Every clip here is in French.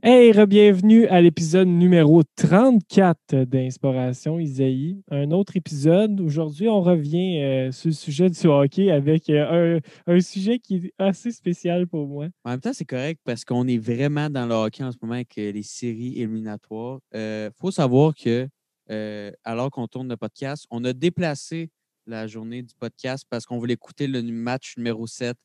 Hey, bienvenue à l'épisode numéro 34 d'Inspiration Isaïe. Un autre épisode. Aujourd'hui, on revient sur le sujet du hockey avec un sujet qui est assez spécial pour moi. En même temps, c'est correct parce qu'on est vraiment dans le hockey en ce moment avec les séries éliminatoires. Il faut savoir que, alors qu'on tourne le podcast, on a déplacé la journée du podcast parce qu'on voulait écouter le match numéro 7,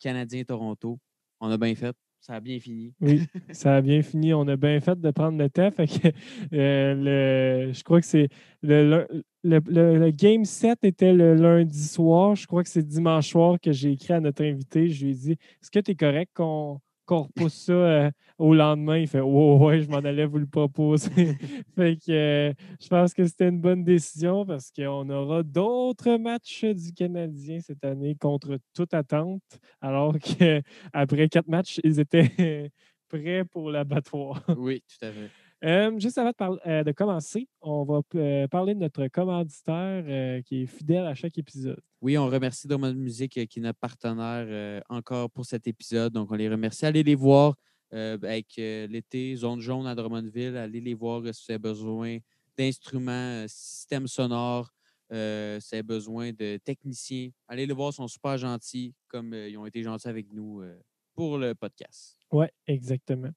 Canadien-Toronto. On a bien fait. Ça a bien fini. Oui, ça a bien fini. On a bien fait de prendre le temps. Fait que, je crois que c'est le Game 7 était le lundi soir. Je crois que c'est dimanche soir que j'ai écrit à notre invité. Je lui ai dit, est-ce que tu es correct qu'on repousse ça au lendemain? Il fait, oh, ouais, je m'en allais vous le proposer. Fait que je pense que c'était une bonne décision parce qu'on aura d'autres matchs du Canadien cette année contre toute attente. Alors qu'après 4 matchs, ils étaient prêt pour l'abattoir. Oui, tout à fait. Juste avant de commencer, on va parler de notre commanditaire qui est fidèle à chaque épisode. Oui, on remercie Drummond Music qui est notre partenaire encore pour cet épisode. Donc, on les remercie. Allez les voir avec l'été, Zone jaune à Drummondville. Allez les voir si vous avez besoin d'instruments, systèmes sonores, si vous avez besoin de techniciens. Allez les voir, ils sont super gentils, comme ils ont été gentils avec nous pour le podcast. Oui, exactement.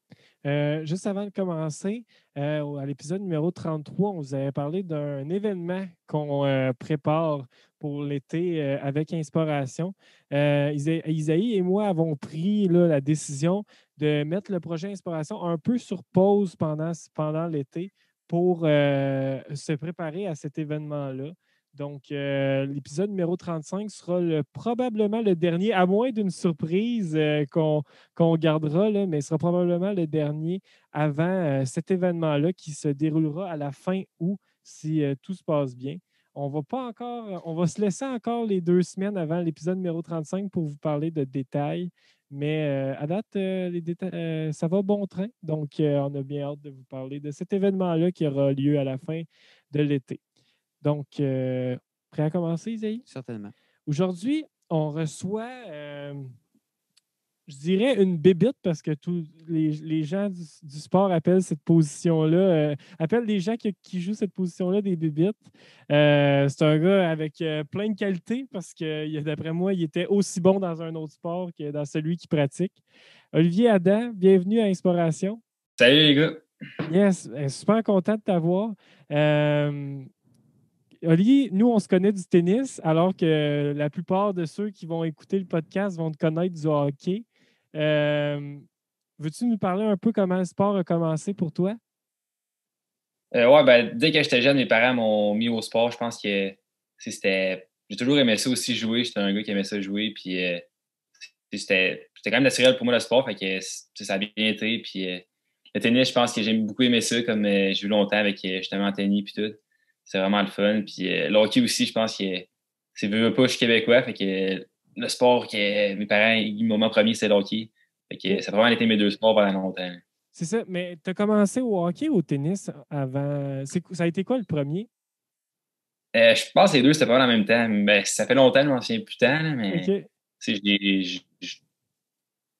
Juste avant de commencer, à l'épisode numéro 33, on vous avait parlé d'un événement qu'on prépare pour l'été avec Inspiration. Isaïe et moi avons pris là, la décision de mettre le projet Inspiration un peu sur pause pendant l'été pour se préparer à cet événement-là. Donc, l'épisode numéro 35 sera probablement le dernier, à moins d'une surprise qu'on gardera, là, mais ce sera probablement le dernier avant cet événement-là qui se déroulera à la fin août si tout se passe bien. On va pas encore, on va se laisser encore les 2 semaines avant l'épisode numéro 35 pour vous parler de détails. Mais à date, ça va bon train. Donc, on a bien hâte de vous parler de cet événement-là qui aura lieu à la fin de l'été. Donc, prêt à commencer, Isaïe? Certainement. Aujourd'hui, on reçoit je dirais une bébite parce que tous les gens du sport appellent cette position-là, appellent les gens qui jouent cette position-là des bébites. C'est un gars avec plein de qualités parce que, d'après moi, il était aussi bon dans un autre sport que dans celui qu'il pratique. Olivier Adam, bienvenue à Inspiration. Salut les gars. Yes, super content de t'avoir. Olivier, nous, on se connaît du tennis, alors que la plupart de ceux qui vont écouter le podcast vont te connaître du hockey. Veux-tu nous parler un peu comment le sport a commencé pour toi? Ouais, ben, dès que j'étais jeune, mes parents m'ont mis au sport. Je pense que c'était. J'ai toujours aimé ça aussi jouer. J'étais un gars qui aimait ça jouer. Puis c'était quand même naturel pour moi le sport. Fait que ça a bien été. Puis le tennis, je pense que j'ai beaucoup aimé ça. Comme j'ai eu longtemps avec justement Anthony puis tout. C'est vraiment le fun. Puis le hockey aussi, je pense que c'est veux pas, je suis québécois. Fait que le sport que mes parents ils m'ont mis en premier, c'est le hockey. Fait que ça a vraiment été mes deux sports pendant longtemps. C'est ça, mais tu as commencé au hockey ou au tennis avant? Ça a été quoi le premier? Je pense que les deux, c'était pas en même temps. Ben, ça fait longtemps, je m'en souviens plus tant, là, mais OK. tu sais, il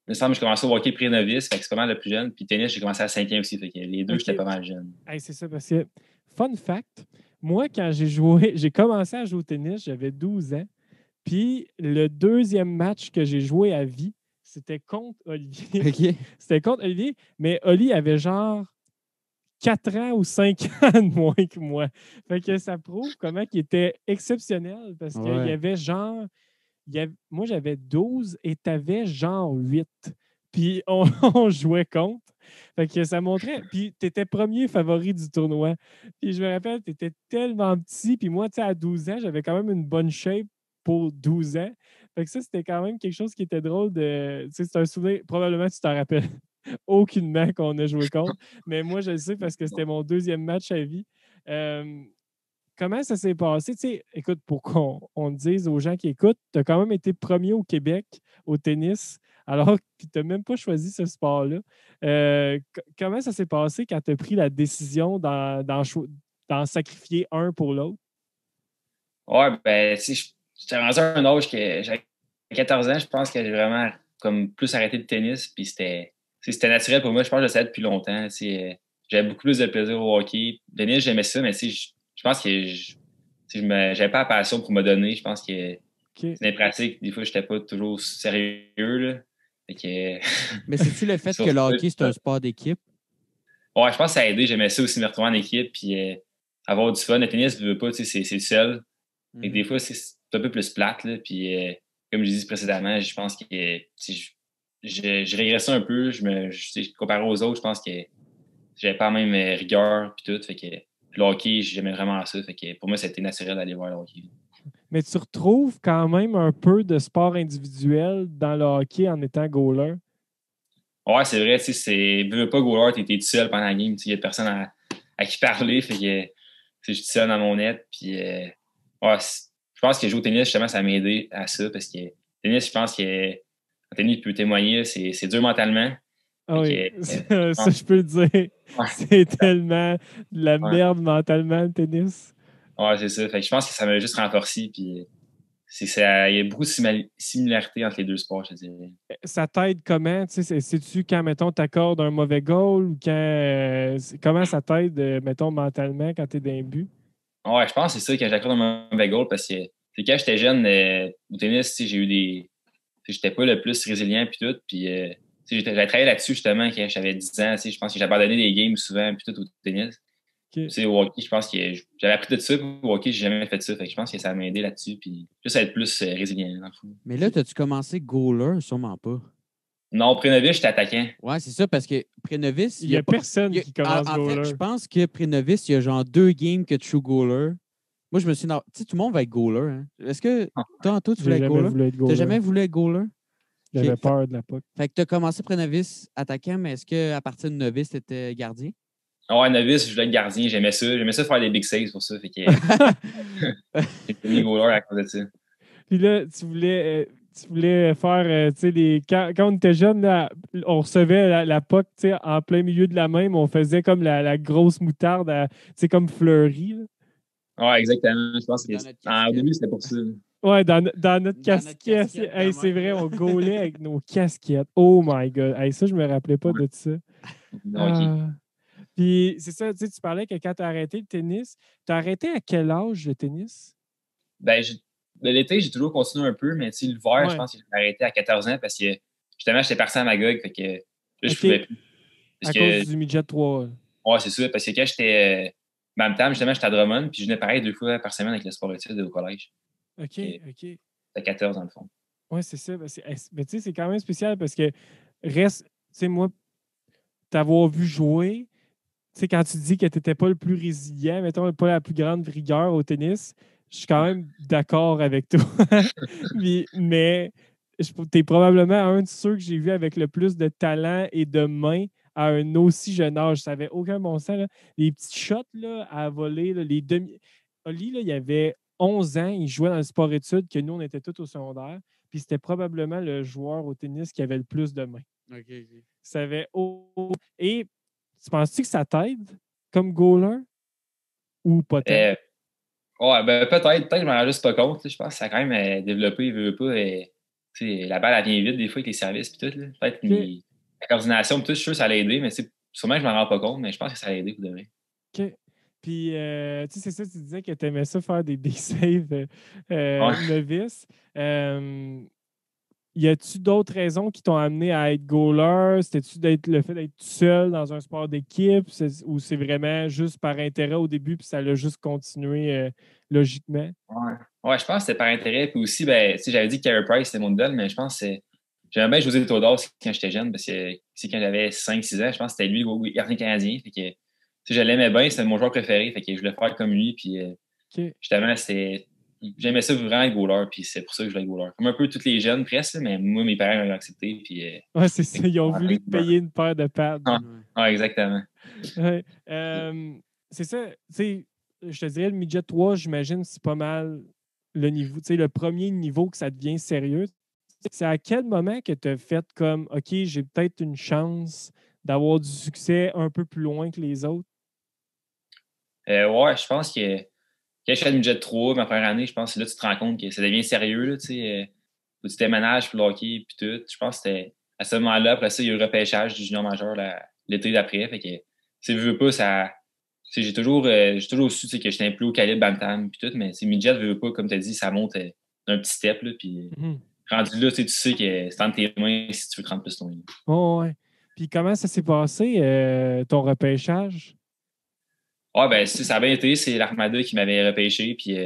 me semble que j'ai commencé au hockey pré-novice, fait que c'est pas mal le plus jeune. Puis tennis, j'ai commencé à 5e aussi, fait que les deux, j'étais OK. pas mal jeune. Hey, c'est ça, parce que, fun fact, moi, quand j'ai commencé à jouer au tennis, j'avais 12 ans. Puis le deuxième match que j'ai joué à vie, c'était contre Olivier. OK. C'était contre Olivier, mais Oli avait genre 4 ans ou 5 ans de moins que moi. Fait que ça prouve comment il était exceptionnel parce qu'il y Ouais. avait genre. Moi, j'avais 12 et tu avais genre 8. Puis on, on jouait contre. Fait que ça montrait. Puis tu étais premier favori du tournoi. Puis je me rappelle, tu étais tellement petit. Puis moi, tu sais, à 12 ans, j'avais quand même une bonne shape pour 12 ans. Fait que ça, c'était quand même quelque chose qui était drôle de. Tu sais, c'est un souvenir. Probablement, tu t'en rappelles aucunement qu'on a joué contre. Mais moi, je le sais parce que c'était mon deuxième match à vie. Euh, Comment ça s'est passé? Tu sais, écoute, pour qu'on dise aux gens qui écoutent, tu as quand même été premier au Québec au tennis, alors que tu n'as même pas choisi ce sport-là. Comment ça s'est passé quand tu as pris la décision d'en sacrifier un pour l'autre? Ouais, ben, tu sais, j'étais rendu à un âge que j'avais 14 ans, je pense que j'ai vraiment comme plus arrêté le tennis, puis c'était c'était naturel pour moi. Je pense que je le savais depuis longtemps. J'avais beaucoup plus de plaisir au hockey. Tennis, j'aimais ça, mais je pense que j'avais pas la passion pour me donner. Je pense que OK. c'est des pratiques. Des fois, je n'étais pas toujours sérieux. Là. Fait que, Mais c'est-tu le fait que le hockey, c'est un sport d'équipe? ouais, je pense que ça a aidé. J'aimais ça aussi, me retrouver en équipe puis avoir du fun. Le tennis, je veux pas, c'est seul. Et des fois, c'est un peu plus plate. Là, puis, comme je disais précédemment, je pense que je régresse un peu. Comparé aux autres, je pense que j'avais pas la même rigueur puis tout. Fait que le hockey, j'aimais vraiment ça. Fait que pour moi, c'était naturel d'aller voir le hockey. Mais tu retrouves quand même un peu de sport individuel dans le hockey en étant goaler. Ouais, c'est vrai, veux pas goaler, t'es tout seul pendant la game, il y a personne à qui parler, fait que je suis seul dans mon net, puis ouais, je pense que jouer au tennis, justement, ça m'a aidé à ça, parce que le tennis, je pense que en tennis, tu peux témoigner, c'est dur mentalement. Ah oui, Fait ça, je peux le dire. ouais, C'est tellement de la ouais, merde mentalement, le tennis. ouais, c'est ça. Fait que je pense que ça m'a juste renforcé, puis il y a beaucoup de similarités entre les deux sports, je dirais. Ça t'aide comment? Tu sais, sais-tu quand, mettons, t'accordes un mauvais goal ou quand. Comment ça t'aide, mettons, mentalement quand t'es dans un but? Ouais, je pense que c'est ça quand j'accorde un mauvais goal, parce que quand j'étais jeune, au tennis, j'ai eu des. J'étais pas le plus résilient puis tout. Puis j'avais travaillé là-dessus justement quand j'avais 10 ans. Je pense que j'ai abandonné des games souvent puis tout au tennis. OK. Au hockey, je pense que j'avais appris de ça. Au hockey, j'ai jamais fait ça. Fait que je pense que ça m'a aidé là-dessus. Puis juste à être plus résilient, dans le fond. Mais là, as-tu commencé goaler? Sûrement pas. Non, Prénovic, j'étais attaquant. Ouais, c'est ça, parce que Prénovis, Il n'y a pas. personne qui commence En fait, goaler. je pense que Prénovis, il y a genre 2 games que tu joues goaler. Moi, je me suis. Tu sais, tout le monde va être goaler. Hein. Est-ce que toi, Anto, tu voulais J'ai être jamais goaler? voulu être Tu goaler. n'as jamais voulu être goaler? J'avais OK. peur de la puck. Fait que tu as commencé Prénovis attaquant, mais est-ce qu'à partir de novice, tu étais gardien? Ouais, novice, je voulais être gardien. J'aimais ça. J'aimais ça faire des big saves pour ça. Fait que j'ai mis goaler à cause de ça. Puis là, tu voulais faire, tu sais, quand on était jeune, là, on recevait la puck, tu sais, en plein milieu de la main, mais on faisait comme la grosse moutarde, tu sais, comme fleurie, là. Ouais, exactement. Je pense que Dans notre au casquette. début, c'était pour ça. Ouais, dans notre Dans notre casquette. casquette, Hey, de c'est même, vrai, là. on gaulait avec nos casquettes. Oh my God. Hey, ça, je me rappelais pas Ouais. de ça. OK. Ah. Puis, c'est ça, tu sais, tu parlais que quand tu as arrêté le tennis, tu as arrêté à quel âge le tennis? Ben, l'été, j'ai toujours continué un peu, mais l'hiver, je Ouais. pense que j'ai arrêté à 14 ans parce que justement, j'étais parti à Magog, fait que là, je OK. pouvais plus. Parce À cause que, du midget 3. ouais, c'est ça, parce que quand j'étais Bantam, justement, j'étais à Drummond, puis je venais pareil 2 fois par semaine avec le sport études au collège. OK, OK. C'était 14 dans le fond. Ouais, c'est ça. Mais tu sais, c'est quand même spécial parce que reste, tu sais, moi, t'avoir vu jouer, tu sais, quand tu dis que tu n'étais pas le plus résilient, mettons, pas la plus grande rigueur au tennis, je suis quand même d'accord avec toi. mais tu es probablement un de ceux que j'ai vu avec le plus de talent et de main à un aussi jeune âge. Ça n'avait aucun bon sens. Là. Les petits shots là, à voler, là, les demi. Oli, là, il y avait 11 ans, il jouait dans le sport-études, que nous, on était tous au secondaire. Puis c'était probablement le joueur au tennis qui avait le plus de mains. OK, OK. Ça avait. Et tu penses-tu que ça t'aide comme goaler ou pas tant? Ouais, ben peut-être que je m'en rends juste pas compte. Je pense que ça a quand même développé, veut pas. La balle, elle vient vite des fois avec les services puis tout. Là. Peut-être que OK. la coordination, tout, je suis sûr que ça l'a aidé, mais sûrement que je m'en rends pas compte, mais je pense que ça a aidé pour de vrai. OK. Puis, tu sais, c'est ça, tu disais que tu aimais ça faire des saves Ouais. novices. Y a-tu d'autres raisons qui t'ont amené à être goaler? C'était-tu le fait d'être tout seul dans un sport d'équipe ou c'est vraiment juste par intérêt au début puis ça l'a juste continué logiquement? Ouais. Ouais, je pense que c'était par intérêt. Puis aussi, ben, j'avais dit que Carey Price, c'était mon idole, mais je pense que j'aimais bien José Todor quand j'étais jeune, parce que quand j'avais 5-6 ans, je pense que c'était lui le gardien canadien. Fait que, je l'aimais bien, c'était mon joueur préféré. Fait que je voulais faire comme lui. Puis OK. justement, j'aimais ça vraiment être goaler, puis c'est pour ça que je voulais être goaler. Comme un peu tous les jeunes presque, mais moi, mes parents m'ont accepté. Puis, Ouais, c'est ça. Ils ont voulu te payer une paire de pads. Ouais, exactement. Ouais. C'est ça. Tu sais, je te dirais, le midget 3, j'imagine, c'est pas mal le niveau, tu sais, le premier niveau que ça devient sérieux. C'est à quel moment que tu as fait comme, OK, j'ai peut-être une chance d'avoir du succès un peu plus loin que les autres? Ouais, je pense que quand je fais le midget 3, ma première année, je pense que là, tu te rends compte que ça devient sérieux, là, tu sais. Où tu déménages pour le hockey, puis tout. Je pense que c'était à ce moment-là, après ça, il y a eu le repêchage du junior majeur l'été d'après. Fait que, tu veux pas, ça. J'ai toujours su que j'étais un plus haut calibre bantam puis tout, mais midget, veux pas, comme tu as dit, ça monte d'un petit step. Là, puis rendu là, tu sais que c'est entre tes mains si tu veux te rendre plus loin. Oh, ouais. Puis comment ça s'est passé, ton repêchage? Ah, ben, ça a bien été. C'est l'Armada qui m'avait repêché. Puis,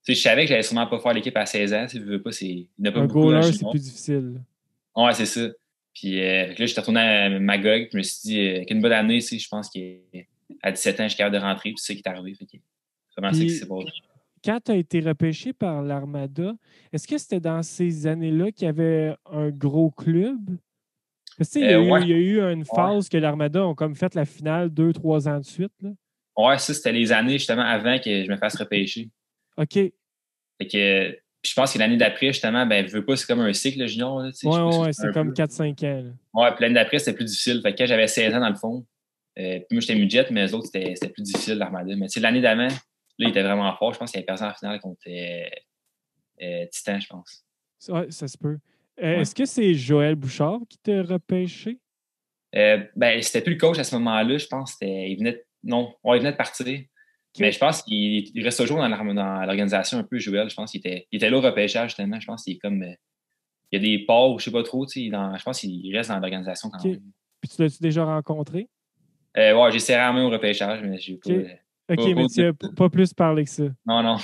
je savais que j'allais sûrement pas faire l'équipe à 16 ans. Tu veux pas, il n'y en a pas Un beaucoup dans le goaler, c'est junior. plus difficile. Ouais, c'est ça. Puis là, j'étais retourné à Magog. Je me suis dit qu'une bonne année, je pense qu'à 17 ans, je suis capable de rentrer. Puis c'est ça qui est arrivé. Fait que, vraiment, c'est que c'est bon. Quand tu as été repêché par l'Armada, est-ce que c'était dans ces années-là qu'il y avait un gros club? Parce que, Ouais. il y a eu une phase que l'Armada ont comme fait la finale 2-3 ans de suite. Là. Ouais, ça, c'était les années justement avant que je me fasse repêcher. OK. Fait que, puis je pense que l'année d'après, justement, ben, veux pas, c'est comme un cycle, le junior. Là, ouais, c'est comme 4-5 ans. Là. Ouais, puis l'année d'après, c'était plus difficile. Fait que quand j'avais 16 ans, dans le fond, puis moi, j'étais midget, mais les autres, c'était plus difficile, l'Armada. Mais l'année d'avant, là, il était vraiment fort. Je pense qu'il avait perdu en finale contre Titan, je pense. Ouais, ça se peut. Est-ce que c'est Joël Bouchard qui t'a repêché? Ben, c'était plus le coach à ce moment-là. Je pense il venait de partir. Okay. Mais je pense qu'il reste toujours dans l'organisation un peu, Joël. Je pense qu'il était là au repêchage, justement. Je pense qu'il est comme. Il y a des parts, je sais pas trop. Je pense qu'il reste dans l'organisation quand même. Puis tu l'as-tu déjà rencontré? Ouais, j'ai serré la main au repêchage, mais j'ai pas. OK, mais tu n'as pas plus parlé que ça. Non.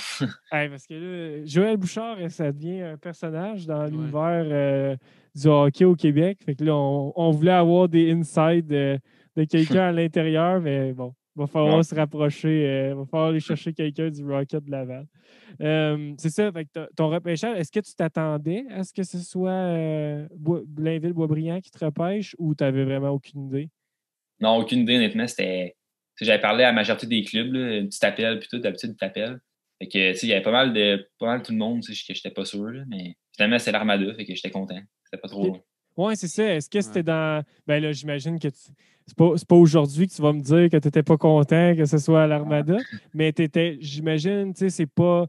Parce que là, Joël Bouchard, ça devient un personnage dans l'univers du hockey au Québec. Fait que là, on voulait avoir des insides de quelqu'un à l'intérieur, mais bon, il va falloir se rapprocher. Il va falloir aller chercher quelqu'un du Rocket de Laval. C'est ça, fait que ton repêchage, est-ce que tu t'attendais à ce que ce soit Blainville-Boisbriand qui te repêche ou tu n'avais vraiment aucune idée? Non, aucune idée, honnêtement. J'avais parlé à la majorité des clubs, là, tu t'appelles, puis tout, d'habitude, tu t'appelles. Fait que, il y avait pas mal tout le monde, que j'étais pas sûr, là, mais finalement, c'est l'Armada, fait que j'étais content. C'était pas trop. Oui, c'est ça. Est-ce que c'était dans. Ben là, j'imagine que c'est pas aujourd'hui que tu vas me dire que tu n'étais pas content que ce soit à l'Armada, mais j'imagine, tu sais, c'est pas.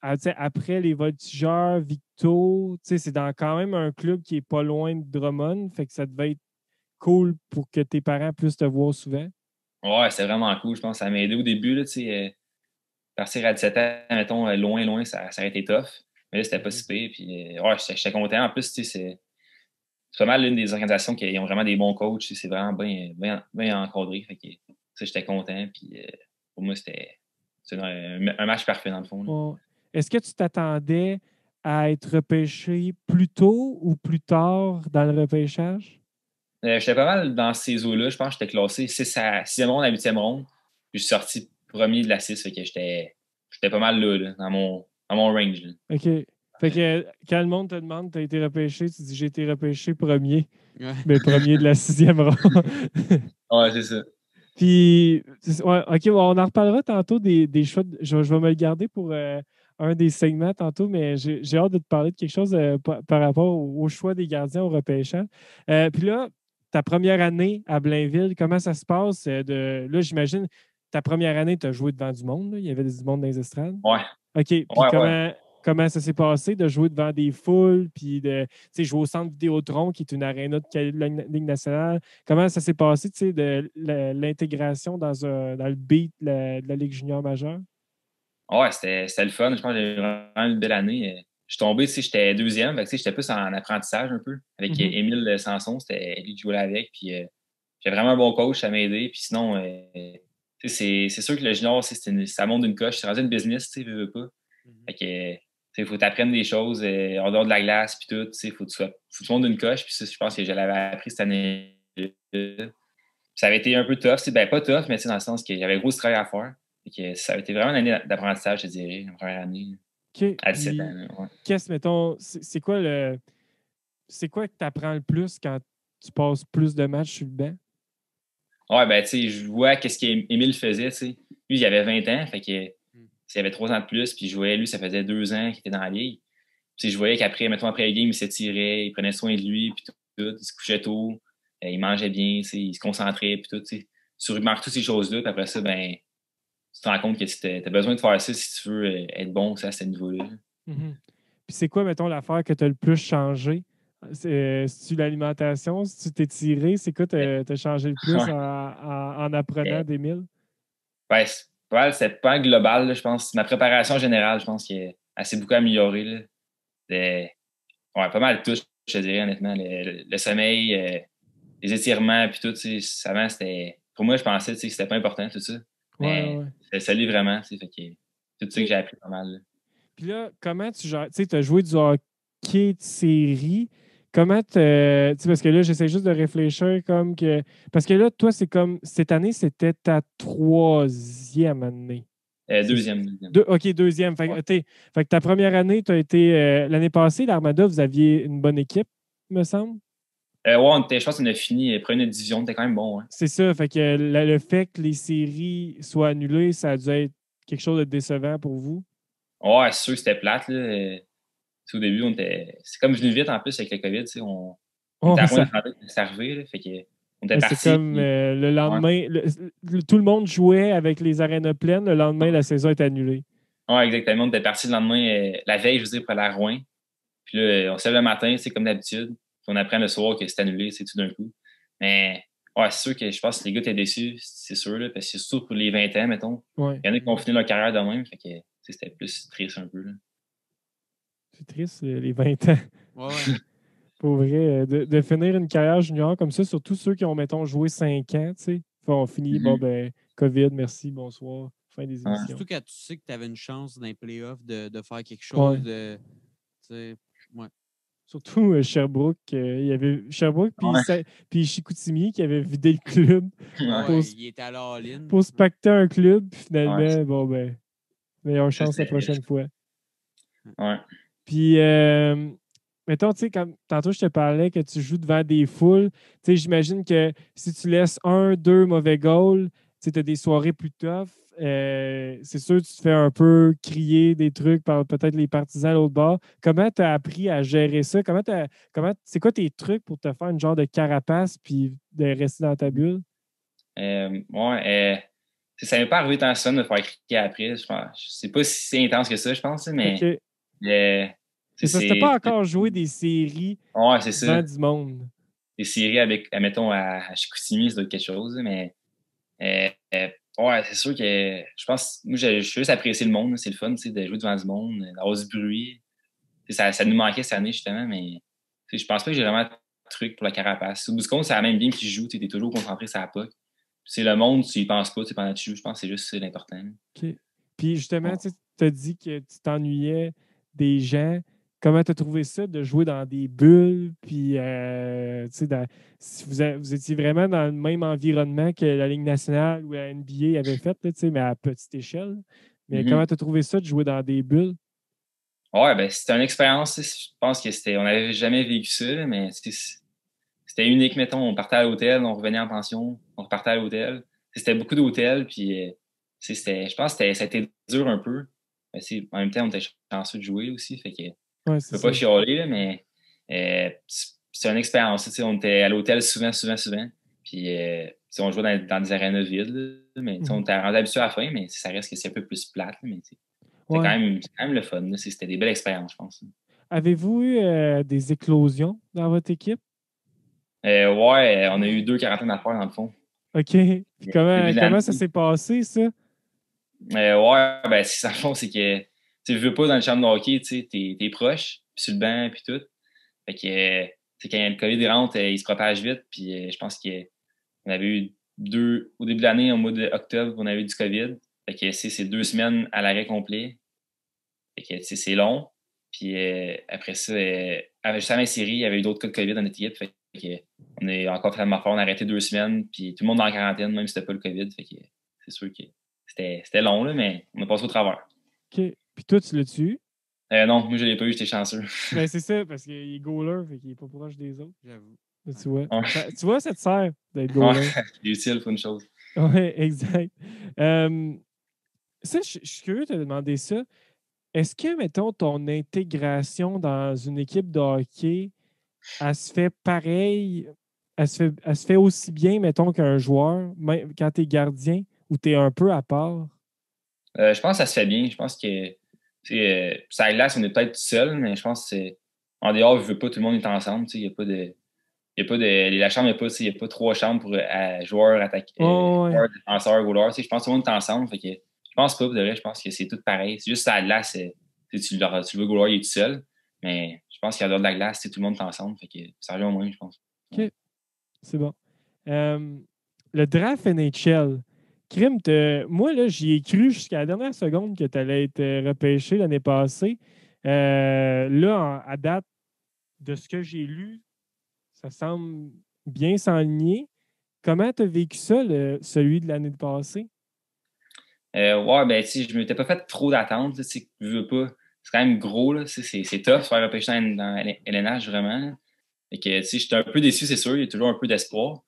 Après les Voltigeurs, Victo, tu sais, c'est dans quand même un club qui est pas loin de Drummond, fait que ça devait être cool pour que tes parents puissent te voir souvent. Ouais, c'est vraiment cool. Je pense que ça m'a aidé au début, là, partir à 17 ans, mettons, loin, ça aurait été tough. Mais là, c'était pas si pire. Puis, ouais, j'étais content. En plus, c'est pas mal l'une des organisations qui ont vraiment des bons coachs. C'est vraiment bien encadré. Fait que, j'étais content. Puis, pour moi, c'était un match parfait, dans le fond. Ouais. Est-ce que tu t'attendais à être repêché plus tôt ou plus tard dans le repêchage? J'étais pas mal dans ces eaux-là. Je pense que j'étais classé 6e ronde à 8e ronde. Puis, je suis sorti premier de la 6. Fait que j'étais pas mal là, dans mon range. Là. OK. Fait que quand le monde te demande, tu as été repêché, tu dis j'ai été repêché premier. Mais premier de la 6e ronde. Ouais, c'est ça. Puis, ouais, OK, on en reparlera tantôt des choix. Je vais me le garder pour un des segments tantôt, mais j'ai hâte de te parler de quelque chose par rapport au choix des gardiens au repêchage. Puis là, ta première année à Blainville, comment ça se passe? Là, j'imagine, ta première année, tu as joué devant du monde. Là. Il y avait du monde dans les estrades. Ouais. OK. Puis comment ça s'est passé de jouer devant des foules, puis de jouer au Centre Vidéotron, qui est une aréna de la Ligue nationale? Comment ça s'est passé de l'intégration dans le beat de la Ligue junior majeure? Ouais, c'était le fun. Je pense que j'ai vraiment une belle année. Je suis tombé, j'étais deuxième. J'étais plus en apprentissage un peu. Avec Émile Sanson, c'était lui qui jouait avec. Puis j'ai vraiment un bon coach, ça m'a aidé. Puis sinon, c'est sûr que le junior, ça monte d'une coche. C'est rendu une business, tu sais, veux pas. Fait que, il faut t'apprendre des choses en dehors de la glace, puis tout. Il faut que tu montes d'une coche. Puis ça, je pense que je l'avais appris cette année. Ça avait été un peu tough. Ben, pas tough, mais dans le sens qu'il y avait gros travail à faire. Que ça a été vraiment une année d'apprentissage, je dirais, la première année. Okay. À 17 ans. Ouais. Qu'est-ce, mettons, c'est quoi que tu apprends le plus quand tu passes plus de matchs sur le banc? Ouais, ben, tu sais, je vois qu'est-ce qu'Émile faisait, tu sais. Lui, il avait 20 ans, fait que, il avait 3 ans de plus, puis je voyais, lui, ça faisait 2 ans qu'il était dans la ligue. Puis je voyais qu'après, mettons, après le game, il s'étirait, il prenait soin de lui, puis tout, il se couchait tôt, il mangeait bien, tu sais, il se concentrait, puis tout, tu sais. Tu remarques toutes ces choses-là, puis après ça, ben, tu te rends compte que tu as besoin de faire ça si tu veux être bon à ce niveau-là. Mm-hmm. Puis c'est quoi, mettons, l'affaire que tu as le plus changé C'est-tu l'alimentation? Si tu t'es tiré, c'est quoi t'as changé le plus Ouais. en apprenant des milles? Ouais, c'est pas global, là, je pense. Ma préparation générale, je pense qu'elle s'est beaucoup améliorée. Là. Ouais, pas mal tout, je te dirais, honnêtement. Le sommeil, les étirements, puis tout, tu sais, avant, c'était. Pour moi, je pensais tu sais, que c'était pas important, tout ça. Ouais, Mais ouais. ça l'est vraiment, tu sais, fait que tout ça que OK. j'ai appris pas mal. Là. Puis là, comment tu gères? Tu sais, tu as joué du hockey de série. Comment tu sais, parce que là, j'essaie juste de réfléchir comme que. Parce que là, toi, c'est comme. Cette année, c'était ta troisième année. Deuxième. OK, deuxième. Fait, Ouais. fait que ta première année, tu as été. L'année passée, l'Armada, vous aviez une bonne équipe, me semble. Ouais, je pense qu'on a fini première division, c'était quand même bon. Hein. C'est ça. Fait que le fait que les séries soient annulées, ça a dû être quelque chose de décevant pour vous. Ouais, c'est sûr que c'était plate. Là. Tu sais, au début, c'est comme venu vite en plus avec le COVID. Tu sais, on était Oh, à point ça, de demander que c'est arrivé. Là, fait que, on était c'est parti. comme Puis, le ouais. lendemain, tout le monde jouait avec les arénas pleines. Le lendemain, la saison est annulée. Ouais, exactement. On était parti le lendemain, la veille, je veux dire, pour aller à Rouen. Puis là, on se lève le matin, c'est comme d'habitude. Puis on apprend le soir que c'est annulé, c'est tout d'un coup. Mais ouais, c'est sûr que je pense que les gars étaient déçus, c'est sûr, là, parce que c'est surtout pour les 20 ans, mettons. Ouais. Il y en a qui ont fini leur carrière de même, fait que c'était plus triste un peu. Là. C'est triste, les 20 ans. Ouais, ouais. Pour vrai, de finir une carrière junior comme ça, surtout ceux qui ont, mettons, joué 5 ans, tu sais. On finit, bon, Mhm. ben, COVID, merci, bonsoir, fin des Ouais. émissions. Surtout quand tu sais que tu avais une chance dans les playoffs de faire quelque Ouais. chose de. Tu sais, ouais. Surtout Sherbrooke. Il y avait Sherbrooke Ouais. puis Chicoutimi qui avait vidé le club Ouais, pour, ouais, se- il était à l'all-in. pour se pacter un club. Puis Ouais. finalement, bon, ben, meilleure Ça, chance la prochaine fois. Ouais. Puis, mettons, tu sais, comme tantôt, je te parlais que tu joues devant des foules. Tu sais, j'imagine que si tu laisses un, deux mauvais goals, tu as des soirées plus tough. C'est sûr, tu te fais un peu crier des trucs par peut-être les partisans à l'autre bord. Comment tu as appris à gérer ça? C'est quoi tes trucs pour te faire une genre de carapace puis de rester dans ta bulle? Ouais. Ça m'est pas arrivé tant que ça de me faire crier après. Je sais pas si c'est intense que ça, je pense, mais OK. euh, C'est parce que tu pas c'est. encore joué des séries Ouais, c'est devant ça. du monde. Des séries avec, admettons, à Chicoutimi, ça doit être quelque chose, mais euh, euh, ouais, c'est sûr que je pense, moi, je suis juste apprécier le monde, c'est le fun, tu sais, de jouer devant du monde, d'avoir du bruit. Tu sais, ça nous manquait cette année, justement, mais tu sais, je pense pas que j'ai vraiment de truc pour la carapace. Au bout du compte, c'est la même game qui joue, tu es toujours concentré sur la puck. C'est le monde, tu y penses pas, tu sais, pendant que tu joues, je pense que c'est juste ça l'important. OK. Puis justement, Ouais. tu as dit que tu t'ennuyais des gens. Comment tu as trouvé ça de jouer dans des bulles? Puis, tu sais, si vous étiez vraiment dans le même environnement que la Ligue nationale ou la NBA avait fait, là, tu sais, mais à petite échelle. Mais comment Mhm. tu as trouvé ça de jouer dans des bulles? Ouais, ben, c'était une expérience, tu sais, je pense que on n'avait jamais vécu ça, là, mais c'était unique, mettons. On partait à l'hôtel, on revenait en pension, on repartait à l'hôtel. C'était beaucoup d'hôtels, puis je pense que ça a été dur un peu. Mais, en même temps, on était chanceux de jouer aussi, fait que Ouais, je c'est peux ça. pas chialer, là, mais c'est une expérience. Tu sais, on était à l'hôtel souvent. Puis tu sais, on jouait dans des arénas vides, là, mais tu sais, on Mhm. était rendu habitué à la fin, mais ça reste que c'est un peu plus plate. Là, mais tu sais, Ouais. c'est quand même le fun. Là. C'était des belles expériences, je pense. Avez-vous eu des éclosions dans votre équipe? Ouais, on a eu 2 quarantaines à faire, dans le fond. OK. Puis Début de comment ça l'année. s'est passé, ça? Ouais, ben, dans le fond, c'est que tu veux pas dans le champ de hockey, tu sais, t'es proche, puis sur le banc, puis tout. Fait que, quand le COVID rentre, il se propage vite, puis je pense qu'on avait eu au début de l'année, au mois d'octobre, on avait eu du COVID. Fait que, c'est 2 semaines à l'arrêt complet. Fait que, c'est long. Puis après ça, juste avant la série, il y avait eu d'autres cas de COVID dans notre équipe. Fait que, on est encore fait fort, on a arrêté 2 semaines, puis tout le monde est en quarantaine, même si c'était pas le COVID. Fait que, c'est sûr que c'était long, là, mais on a passé au travers. OK. Puis toi, tu l'as-tu eu? Non, moi, je l'ai pas eu, j'étais chanceux. Ben, c'est ça, parce qu'il est goaler, fait qu'il est pas proche des autres. J'avoue. Là, Ouais. tu vois. Ouais, Tu vois, ça te sert d'être ouais, goaler. c'est utile pour une chose. Oui, exact. Ça, je suis curieux de te demander ça. Est-ce que, mettons, ton intégration dans une équipe de hockey, elle se fait pareil, elle se fait aussi bien, mettons, qu'un joueur, même quand tu es gardien, ou tu es un peu à part? Je pense que ça se fait bien. Je pense que ça glace, on est peut-être seul, mais je pense que en dehors, je veux pas, tout le monde est ensemble. Il n'y a pas de. Il y a pas de. La chambre, il y a pas 3 chambres pour joueurs, Ouais. joueurs, défenseurs, goalers. Je pense que tout le monde est ensemble. Fait que, je pense pas, pour de vrai, je pense que c'est tout pareil. C'est juste à la glace, tu le veux goaler, il est tout seul. Mais je pense qu'à l'heure de la glace, tout le monde est ensemble. Fait que ça revient au moins, je pense. OK, c'est bon. Le draft NHL. Crime, moi, là, j'y ai cru jusqu'à la dernière seconde que tu allais être repêché l'année passée. Là, à date, de ce que j'ai lu, ça semble bien s'enligner. Comment tu as vécu ça, celui de l'année passée? Ouais, ben, je ne m'étais pas fait trop d'attentes. Je veux pas. C'est quand même gros, là. C'est tough de faire repêcher dans LNH, vraiment. Là. Fait que, j'étais un peu déçu, c'est sûr. Il y a toujours un peu d'espoir.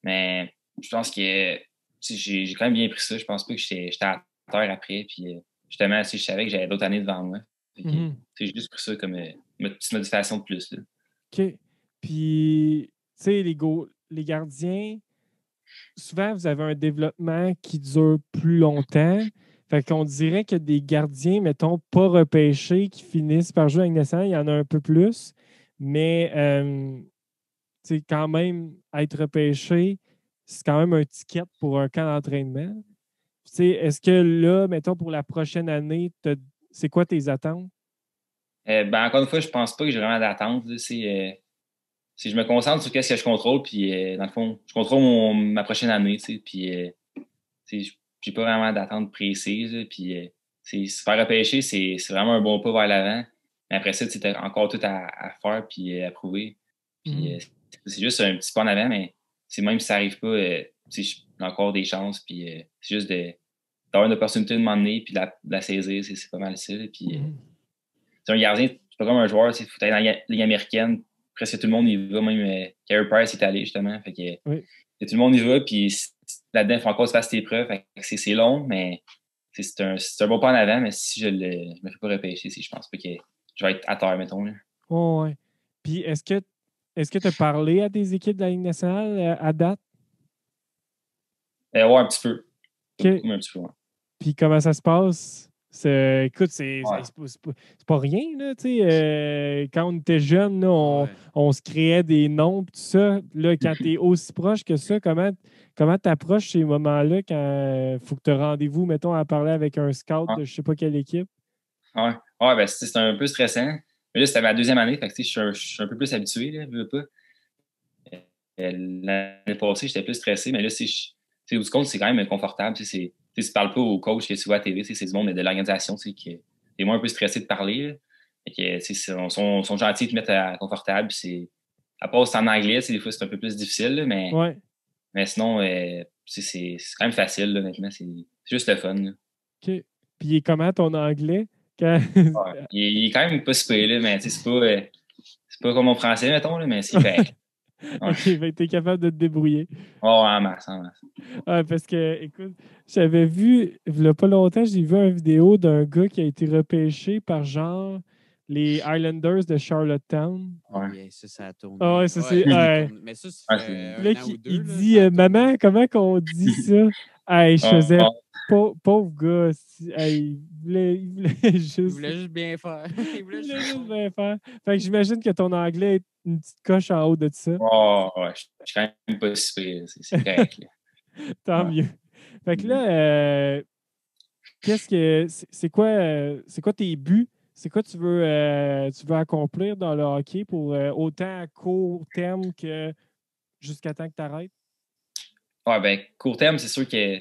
Mais je pense que j'ai quand même bien pris ça. Je pense pas que j'étais à terre après. Puis, justement, je savais que j'avais d'autres années devant moi. Fait que, j'ai juste pris ça comme une petite modification de plus. Là. OK. Puis, tu sais, les gardiens, souvent, vous avez un développement qui dure plus longtemps. Fait qu'on dirait que des gardiens, mettons, pas repêchés, qui finissent par jouer avec nationale, il y en a un peu plus. Mais, tu sais, quand même, être repêché, c'est quand même un ticket pour un camp d'entraînement. Tu sais, est-ce que là, mettons, pour la prochaine année, c'est quoi tes attentes? Ben, encore une fois, je pense pas que j'ai vraiment d'attente. Je me concentre sur ce que je contrôle, puis dans le fond, je contrôle ma prochaine année, puis j'ai pas vraiment d'attente précise, là, puis se faire repêcher, c'est vraiment un bon pas vers l'avant. Mais après ça, tu as encore tout à faire, puis à prouver. Puis c'est juste un petit pas en avant, mais même si ça arrive pas, j'ai encore des chances, puis c'est juste d'avoir une opportunité de m'emmener, puis de la saisir, c'est pas mal ça. Là, puis c'est un gardien, c'est pas comme un joueur, il faut aller dans la Ligue américaine. Presque tout le monde y va, même Carey Price est allé justement. Fait que, Oui. tout le monde y va, puis là-dedans, il faut encore se faire ses preuves. Fait que c'est long, mais c'est un bon pas en avant, mais si je me fais pas repêcher, je pense pas que je vais être à terre, mettons. Là. Oh, ouais. Puis est-ce que tu as parlé à des équipes de la Ligue nationale à date? Ouais, un petit peu. OK. Un petit peu, ouais. Puis comment ça se passe? Écoute, Ouais. c'est pas rien, là, tu sais. Quand on était jeune, là, on se créait des noms, tout ça. Là, quand tu es aussi proche que ça, comment tu approches ces moments-là quand il faut que tu aies rendez-vous, mettons, à parler avec un scout de je sais pas quelle équipe? Ouais, ben, c'est un peu stressant. Mais là, c'était ma deuxième année, fait que je suis un peu plus habitué, là, je veux pas. L'année passée, j'étais plus stressé, mais là, au du compte, c'est quand même confortable. Tu ne parles pas au coach que tu vois à la TV, c'est du monde de l'organisation qui est moins un peu stressé de parler. Là. Fait que, ils sont gentils de te mettre confortable. À part c'est en anglais, des fois, c'est un peu plus difficile, là, Ouais. mais sinon, c'est quand même facile, là, honnêtement. C'est juste le fun. Là. OK. Puis comment ton anglais? Quand... Ouais. Il est quand même pas super, là, mais c'est pas comme mon français, mettons, là, mais c'est correct. Ouais. OK, ben, tu es capable de te débrouiller. Oh, en masse, en masse. Ouais, parce que, écoute, j'avais vu, il n'y a pas longtemps, j'ai vu une vidéo d'un gars qui a été repêché par genre les Islanders de Charlottetown. Ouais. Oui, ça a tourné. Ah ouais, ça c'est. Mais ça c'est- fait Là, un an ou deux. il Là, dit ça a tourné. Maman, comment qu'on dit ça? Hey, je faisais Ah, pauvre gars. Hey, il voulait Il juste. voulait juste bien faire. Il voulait juste bien faire. Fait que j'imagine que ton anglais est une petite coche en haut de ça. ouais, je suis quand même pas super. C'est correct. Là. Tant Ouais. mieux. Fait que là, c'est quoi tes buts? C'est quoi tu veux accomplir dans le hockey pour autant à court terme que jusqu'à temps que tu arrêtes? Ouais, ben, court terme, c'est sûr que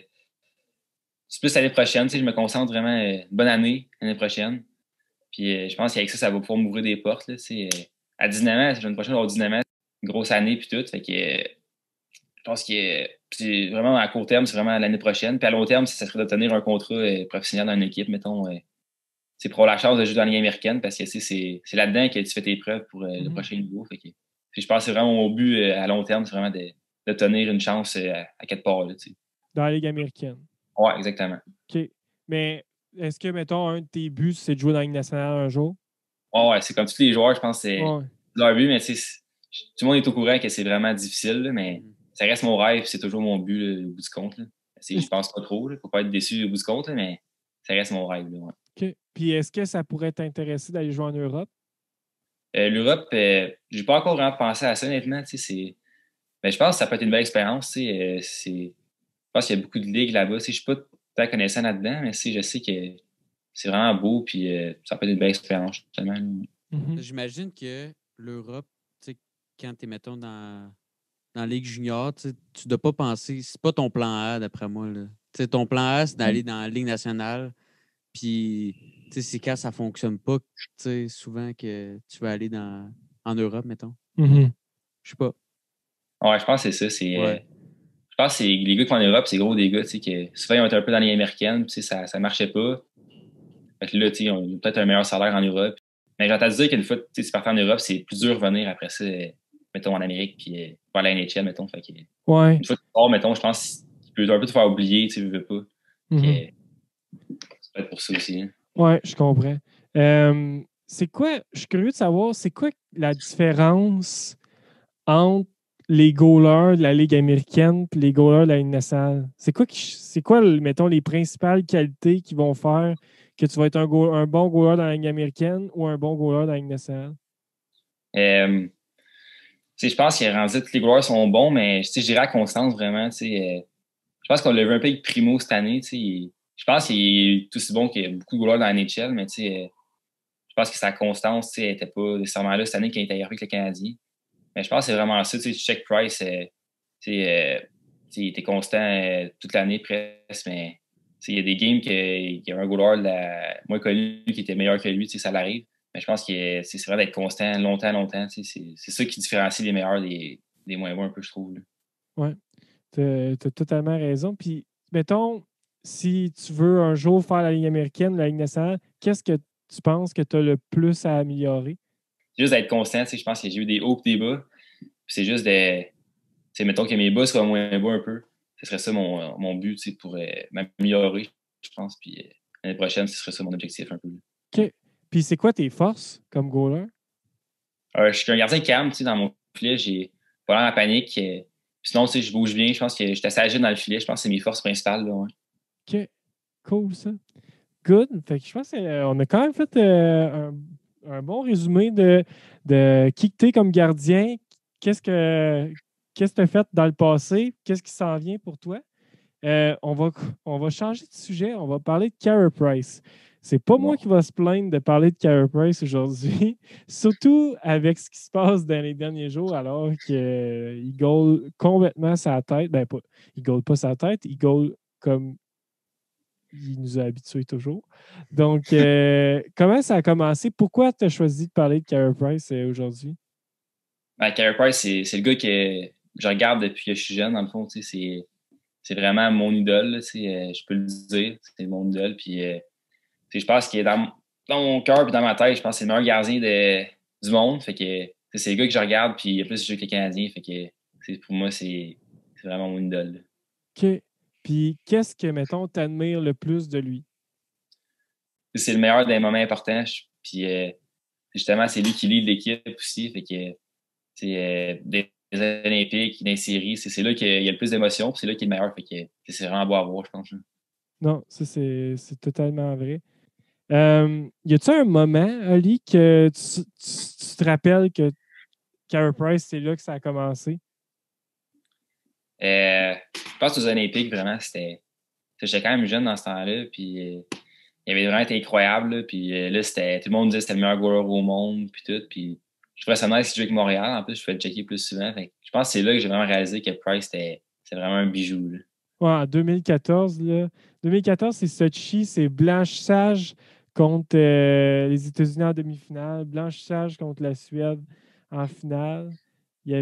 c'est plus l'année prochaine. Je me concentre vraiment bonne année l'année prochaine. Puis je pense qu'avec ça, ça va pouvoir m'ouvrir des portes. Là, à 19 ans, l'année prochaine, on va avoir 19 ans, une grosse année puis tout. Fait que je pense que c'est vraiment à court terme, c'est vraiment l'année prochaine. Puis à long terme, ça serait d'obtenir un contrat professionnel dans une équipe, mettons. C'est pour avoir la chance de jouer dans la Ligue américaine parce que c'est là-dedans que tu fais tes preuves pour le prochain niveau. Fait que, je pense que c'est vraiment mon but à long terme, c'est vraiment d'obtenir une chance à quelque part. Là, Dans la Ligue américaine. ouais, exactement. OK. Mais est-ce que, mettons, un de tes buts, c'est de jouer dans la Ligue nationale un jour? Ouais, c'est comme tous les joueurs, je pense que c'est Ouais. leur but, mais tout le monde est au courant que c'est vraiment difficile, là, mais ça reste mon rêve, c'est toujours mon but là, au bout du compte. Là. Je pense pas trop, il faut pas être déçu au bout du compte, là, mais ça reste mon rêve. Là, ouais. OK. Puis est-ce que ça pourrait t'intéresser d'aller jouer en Europe? L'Europe, j'ai pas encore vraiment pensé à ça, honnêtement. Mais je pense que ça peut être une belle expérience. Je pense qu'il y a beaucoup de ligues là-bas. Je suis pas très connaissant là-dedans, mais je sais que c'est vraiment beau, puis ça peut être une belle expérience, justement. J'imagine que l'Europe, quand tu es, mettons, dans la Ligue junior, tu ne dois pas penser, c'est pas ton plan A, d'après moi. Là. Ton plan A, c'est d'aller dans la Ligue nationale. Puis, c'est quand ça fonctionne pas, souvent que tu vas aller en Europe, mettons. Je sais pas. Ouais, je pense que c'est ça. Je pense que les gars qui vont en Europe, c'est gros des gars, que souvent ils ont été un peu dans les américaines, puis ça marchait pas. Fait que là, ils ont peut-être un meilleur salaire en Europe. Mais j'ai entendu dire qu'une fois tu partais en Europe, c'est plus dur de revenir après ça, mettons, en Amérique, puis vers la NHL, mettons. Fait que, Ouais. une fois que tu pars, mettons, je pense qu'il peut un peu te faire oublier, tu veux pas. C'est peut-être pour ça aussi. Hein. Ouais, je comprends. C'est quoi, je suis curieux de savoir, c'est quoi la différence entre les goalers de la Ligue américaine et les goalers de la Ligue nationale? C'est quoi, mettons, les principales qualités qui vont faire que tu vas être un bon goaler dans la Ligue américaine ou un bon goaler dans la Ligue nationale? Je pense qu'il est rendu tous les goalers sont bons, mais je dirais à constance vraiment. Je pense qu'on l'a vu un peu avec Primo cette année. Je pense qu'il est aussi bon qu'il y a beaucoup de goalers dans la NHL, mais je pense que sa constance n'était pas nécessairement là cette année quand il était avec le Canadien. Mais je pense que c'est vraiment ça. Tu check Price, il était constant toute l'année presque, mais il y a des games qu'il y a un goaler moins connu qui était meilleur que lui, ça l'arrive. Mais je pense que c'est vrai d'être constant longtemps. C'est ça qui différencie les meilleurs des moins bons un peu, je trouve. Oui, tu as totalement raison. Puis, mettons, si tu veux un jour faire la Ligue américaine, la Ligue nationale, qu'est-ce que tu penses que tu as le plus à améliorer? Juste d'être constant, je pense que j'ai eu des hauts et des bas. C'est juste mettons que mes bas soient moins bas un peu. Ce serait ça mon but pour m'améliorer, je pense. Puis l'année prochaine, ce serait ça mon objectif un peu. OK. Puis c'est quoi tes forces comme goaler? Je suis un gardien calme, dans mon filet, j'ai pas l'air en panique. Sinon, je bouge bien. Je pense que j'étais assez agile dans le filet. Je pense que c'est mes forces principales. Là, ouais. OK. Cool, ça. Good. Fait que je pense qu'on a quand même fait un bon résumé de qui que t'es comme gardien, qu'est-ce que tu as fait dans le passé, qu'est-ce qui s'en vient pour toi. On va changer de sujet, on va parler de Carey Price. C'est pas moi qui va se plaindre de parler de Carey Price aujourd'hui, surtout avec ce qui se passe dans les derniers jours, alors qu'il goal complètement sa tête. Ben, pas, il goal pas sa tête, il goal comme il nous a habitués toujours. Donc, comment ça a commencé? Pourquoi tu as choisi de parler de Carey Price aujourd'hui? Carey Price, c'est le gars que je regarde depuis que je suis jeune, dans le fond. C'est vraiment mon idole. Là, je peux le dire. C'est mon idole. Puis, je pense qu'il est dans mon cœur et dans ma tête, je pense que c'est le meilleur gardien du monde. Fait que c'est le gars que je regarde, puis il y a plus de jeux que les Canadiens. Fait que pour moi, c'est vraiment mon idole. Là. OK. Puis, qu'est-ce que, mettons, t'admires le plus de lui? C'est le meilleur des moments importants. Puis justement, c'est lui qui lead l'équipe aussi. Fait que des Olympiques, des séries, c'est là qu'il y a le plus d'émotions, c'est là qu'il est le meilleur. Fait que c'est vraiment beau à voir, je pense. Non, ça, c'est totalement vrai. Y a-tu un moment, Ali, que tu te rappelles que Carey Price, c'est là que ça a commencé? Je pense aux Olympiques, vraiment, j'étais quand même jeune dans ce temps-là, puis il avait vraiment été incroyable, là, puis là, tout le monde disait que c'était le meilleur goaler au monde, puis tout, puis je trouvais ça nice qu'il joue avec Montréal, en plus, je fais le checker plus souvent, fait que je pense que c'est là que j'ai vraiment réalisé que Price, c'est vraiment un bijou, là. Ouais, en 2014, là. 2014, c'est Sochi, c'est blanchissage contre les États-Unis en demi-finale, blanchissage contre la Suède en finale. Je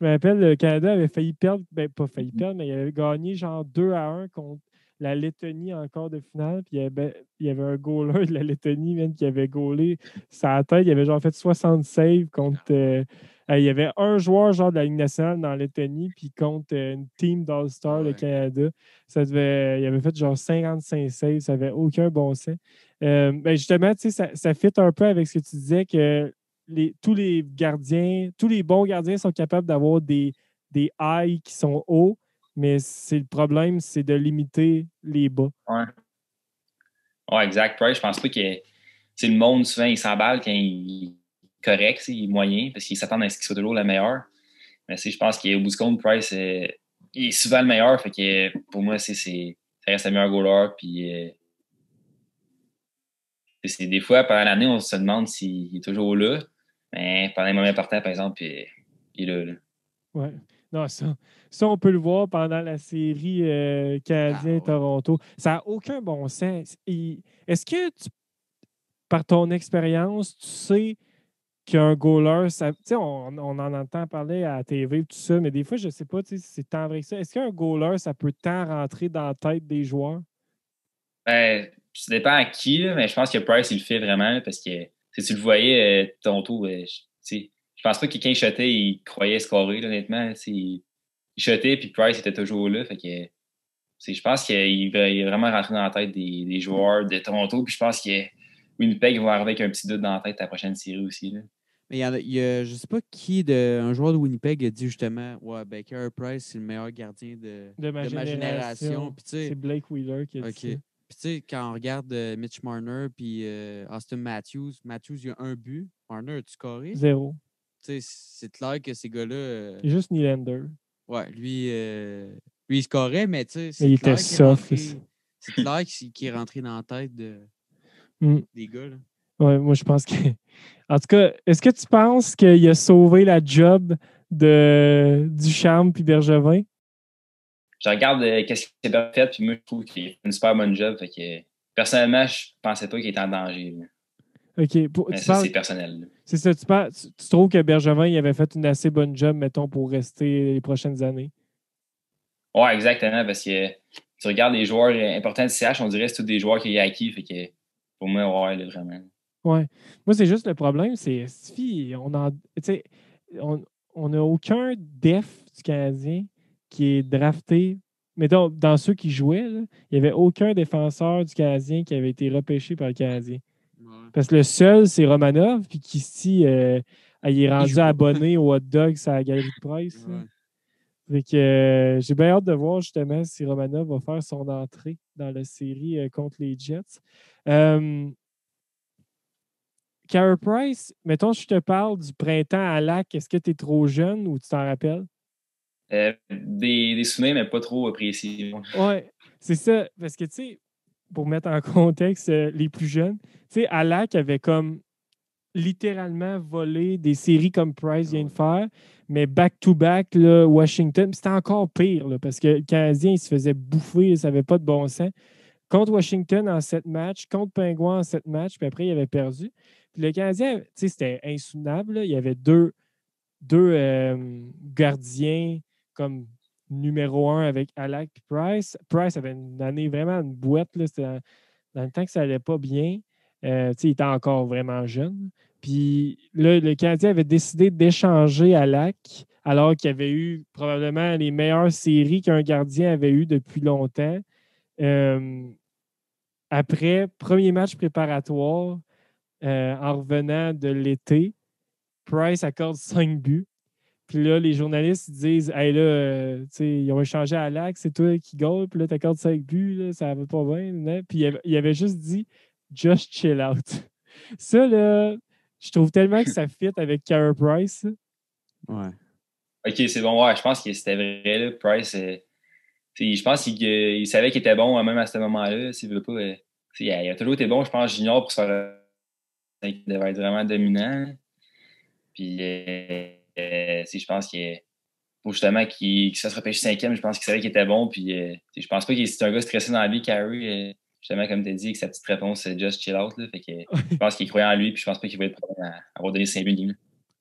me rappelle, le Canada avait failli perdre, ben pas failli perdre, mais il avait gagné genre 2-1 contre la Lettonie en quart de finale. Puis il y avait un goaler de la Lettonie même, qui avait goalé sa tête. Il avait genre fait 60 saves contre. Il y avait un joueur genre de la Ligue nationale dans la Lettonie, puis contre une team d'All-Star, le Canada. Il avait fait genre 55 saves, ça n'avait aucun bon sens. Ben justement, ça fit un peu avec ce que tu disais que tous les gardiens, tous les bons gardiens sont capables d'avoir des highs qui sont hauts, mais le problème, c'est de limiter les bas. Ouais. Ouais, exact. Price, je pense pas que le monde, souvent, il s'emballe quand il est correct, il est moyen, parce qu'ils s'attendent à ce qu'il soit toujours le meilleur. Mais je pense qu'au bout du compte, Price, il est souvent le meilleur. Fait que pour moi, ça reste le meilleur goaler. Puis des fois, pendant l'année, on se demande s'il est toujours là. Mais pendant les moments importants, par exemple, il est là. Ouais. Non, ça, on peut le voir pendant la série Canadien-Toronto. Ça n'a aucun bon sens. Est-ce que, par ton expérience, tu sais qu'un goaler, on en entend parler à la TV, tout ça, mais des fois, je ne sais pas si c'est tant vrai que ça. Est-ce qu'un goaler, ça peut tant rentrer dans la tête des joueurs? Ben, ça dépend à qui, là, mais je pense que Price, il le fait vraiment, là, parce que si tu le voyais, Toronto, je pense pas que quand il shotait, il croyait scorer, là, honnêtement. Il shotait, puis Price était toujours là. Fait que je pense qu'il est vraiment rentré dans la tête des joueurs de Toronto. Puis je pense que Winnipeg va arriver avec un petit doute dans la tête à la prochaine série aussi. Là. Mais je ne sais pas un joueur de Winnipeg a dit justement ouais, ben, Carey Price, c'est le meilleur gardien de ma ma génération. C'est Blake Wheeler qui a dit ça. Puis tu sais, quand on regarde Mitch Marner puis Austin Matthews, il y a un but. Marner, as-tu scoré? 0. Tu sais, c'est clair que ces gars-là. C'est juste Nylander. Ouais, lui, il scorait, mais tu sais, il était soft. C'est clair qu'il est rentré dans la tête des gars. Là. Ouais, moi, je pense que. En tout cas, est-ce que tu penses qu'il a sauvé la job de Ducharme puis Bergevin? Je regarde qu'est-ce qu'il a fait, puis moi, je trouve qu'il fait une super bonne job. Fait que, personnellement, je pensais pas qu'il était en danger. Là. OK. Mais ça, c'est personnel. Là. C'est ça. Tu trouves que Bergevin il avait fait une assez bonne job, mettons, pour rester les prochaines années? Ouais, exactement. Parce que tu regardes les joueurs importants du CH, on dirait que c'est tous des joueurs qui ont acquis. Fait que pour moi, ouais, là, vraiment. Ouais. Moi, c'est juste le problème, c'est on n'a aucun def du Canadien qui est drafté. Mettons, dans ceux qui jouaient, là, il n'y avait aucun défenseur du Canadien qui avait été repêché par le Canadien. Ouais. Parce que le seul, c'est Romanov, puis qu'ici, il est rendu abonné au hot dog à la galerie de presse. Ouais. Fait que j'ai bien hâte de voir justement si Romanov va faire son entrée dans la série contre les Jets. Carey Price, mettons, je te parle du printemps à Lac, est-ce que tu es trop jeune ou tu t'en rappelles? Des souvenirs, mais pas trop précis. Oui, c'est ça. Parce que, tu sais, pour mettre en contexte les plus jeunes, tu sais, à Lac avait comme littéralement volé des séries comme Price vient de faire, mais back-to-back, là, Washington, c'était encore pire, là, parce que le Canadien, il se faisait bouffer, ça n'avait pas de bon sens. Contre Washington en 7 matchs, contre Penguins en 7 matchs, puis après, il avait perdu. Puis le Canadien, tu sais, c'était insoutenable. Là. Il y avait deux gardiens comme numéro 1 avec Alak et Price. Price avait une année vraiment une boîte. Là. C'était dans le temps que ça n'allait pas bien. Il était encore vraiment jeune. Puis là, le Canadien avait décidé d'échanger Alak alors qu'il avait eu probablement les meilleures séries qu'un gardien avait eues depuis longtemps. Après, premier match préparatoire, en revenant de l'été, Price accorde 5 buts. Puis là, les journalistes disent hey, là, ils ont échangé à l'axe, c'est toi qui goal, puis là, tu accordes 5 buts, là, ça va pas bien. Là. Puis il avait juste dit just chill out. Ça, là, je trouve tellement que ça fit avec Carey Price. Ouais. OK, c'est bon. Ouais, je pense que c'était vrai. Là. Price, je pense qu'il savait qu'il était bon même à ce moment-là. S'il veut pas, il a toujours été bon, je pense, junior pour se faire. Il devait être vraiment dominant. Puis, je pense qu'il pour justement qu'il se fasse repêcher 5e, je pense qu'il savait qu'il était bon. Puis, je pense pas qu'il est un gars stressé dans la vie, Carey. Justement, comme tu as dit, avec sa petite réponse, c'est just chill out. Là, fait que, je pense qu'il croyait en lui, puis je pense pas qu'il va être problème à avoir donné 5 buts.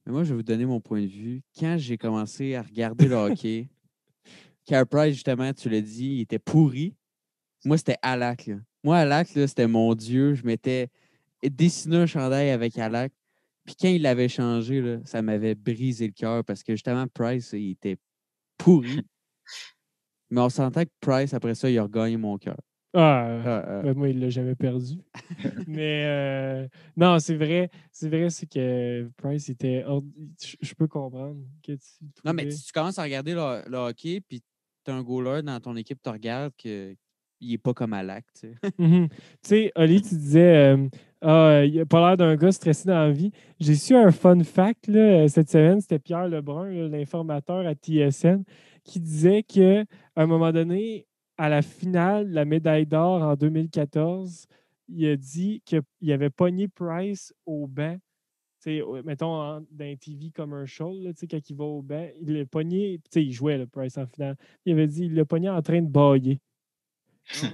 Mais moi, je vais vous donner mon point de vue. Quand j'ai commencé à regarder le hockey, Carey Price, justement, tu l'as dit, il était pourri. Moi, c'était Alak. Là. Moi, Alak, là, c'était mon Dieu. Je m'étais dessiné un chandail avec Alak. Puis quand il l'avait changé, là, ça m'avait brisé le cœur parce que justement, Price, il était pourri. Mais on s'entend que Price, après ça, il a regagné mon cœur. Moi, il ne l'a jamais perdu. Mais non, c'est vrai. C'est vrai, c'est que Price était. Je peux comprendre que tu. Non, mais si tu commences à regarder le hockey, puis tu as un goaler dans ton équipe, tu regardes qu'il n'est pas comme Alak. Tu sais, Tu sais, Oli, tu disais Il a pas l'air d'un gars stressé dans la vie. J'ai su un fun fact là, cette semaine, c'était Pierre Lebrun, là, l'informateur à TSN, qui disait qu'à un moment donné, à la finale de la médaille d'or en 2014, il a dit qu'il avait pogné Price au banc. Mettons, dans un TV commercial, là, quand il va au banc, il l'a pogné, il jouait le Price en finale. Il avait dit il l'a pogné en train de bailler.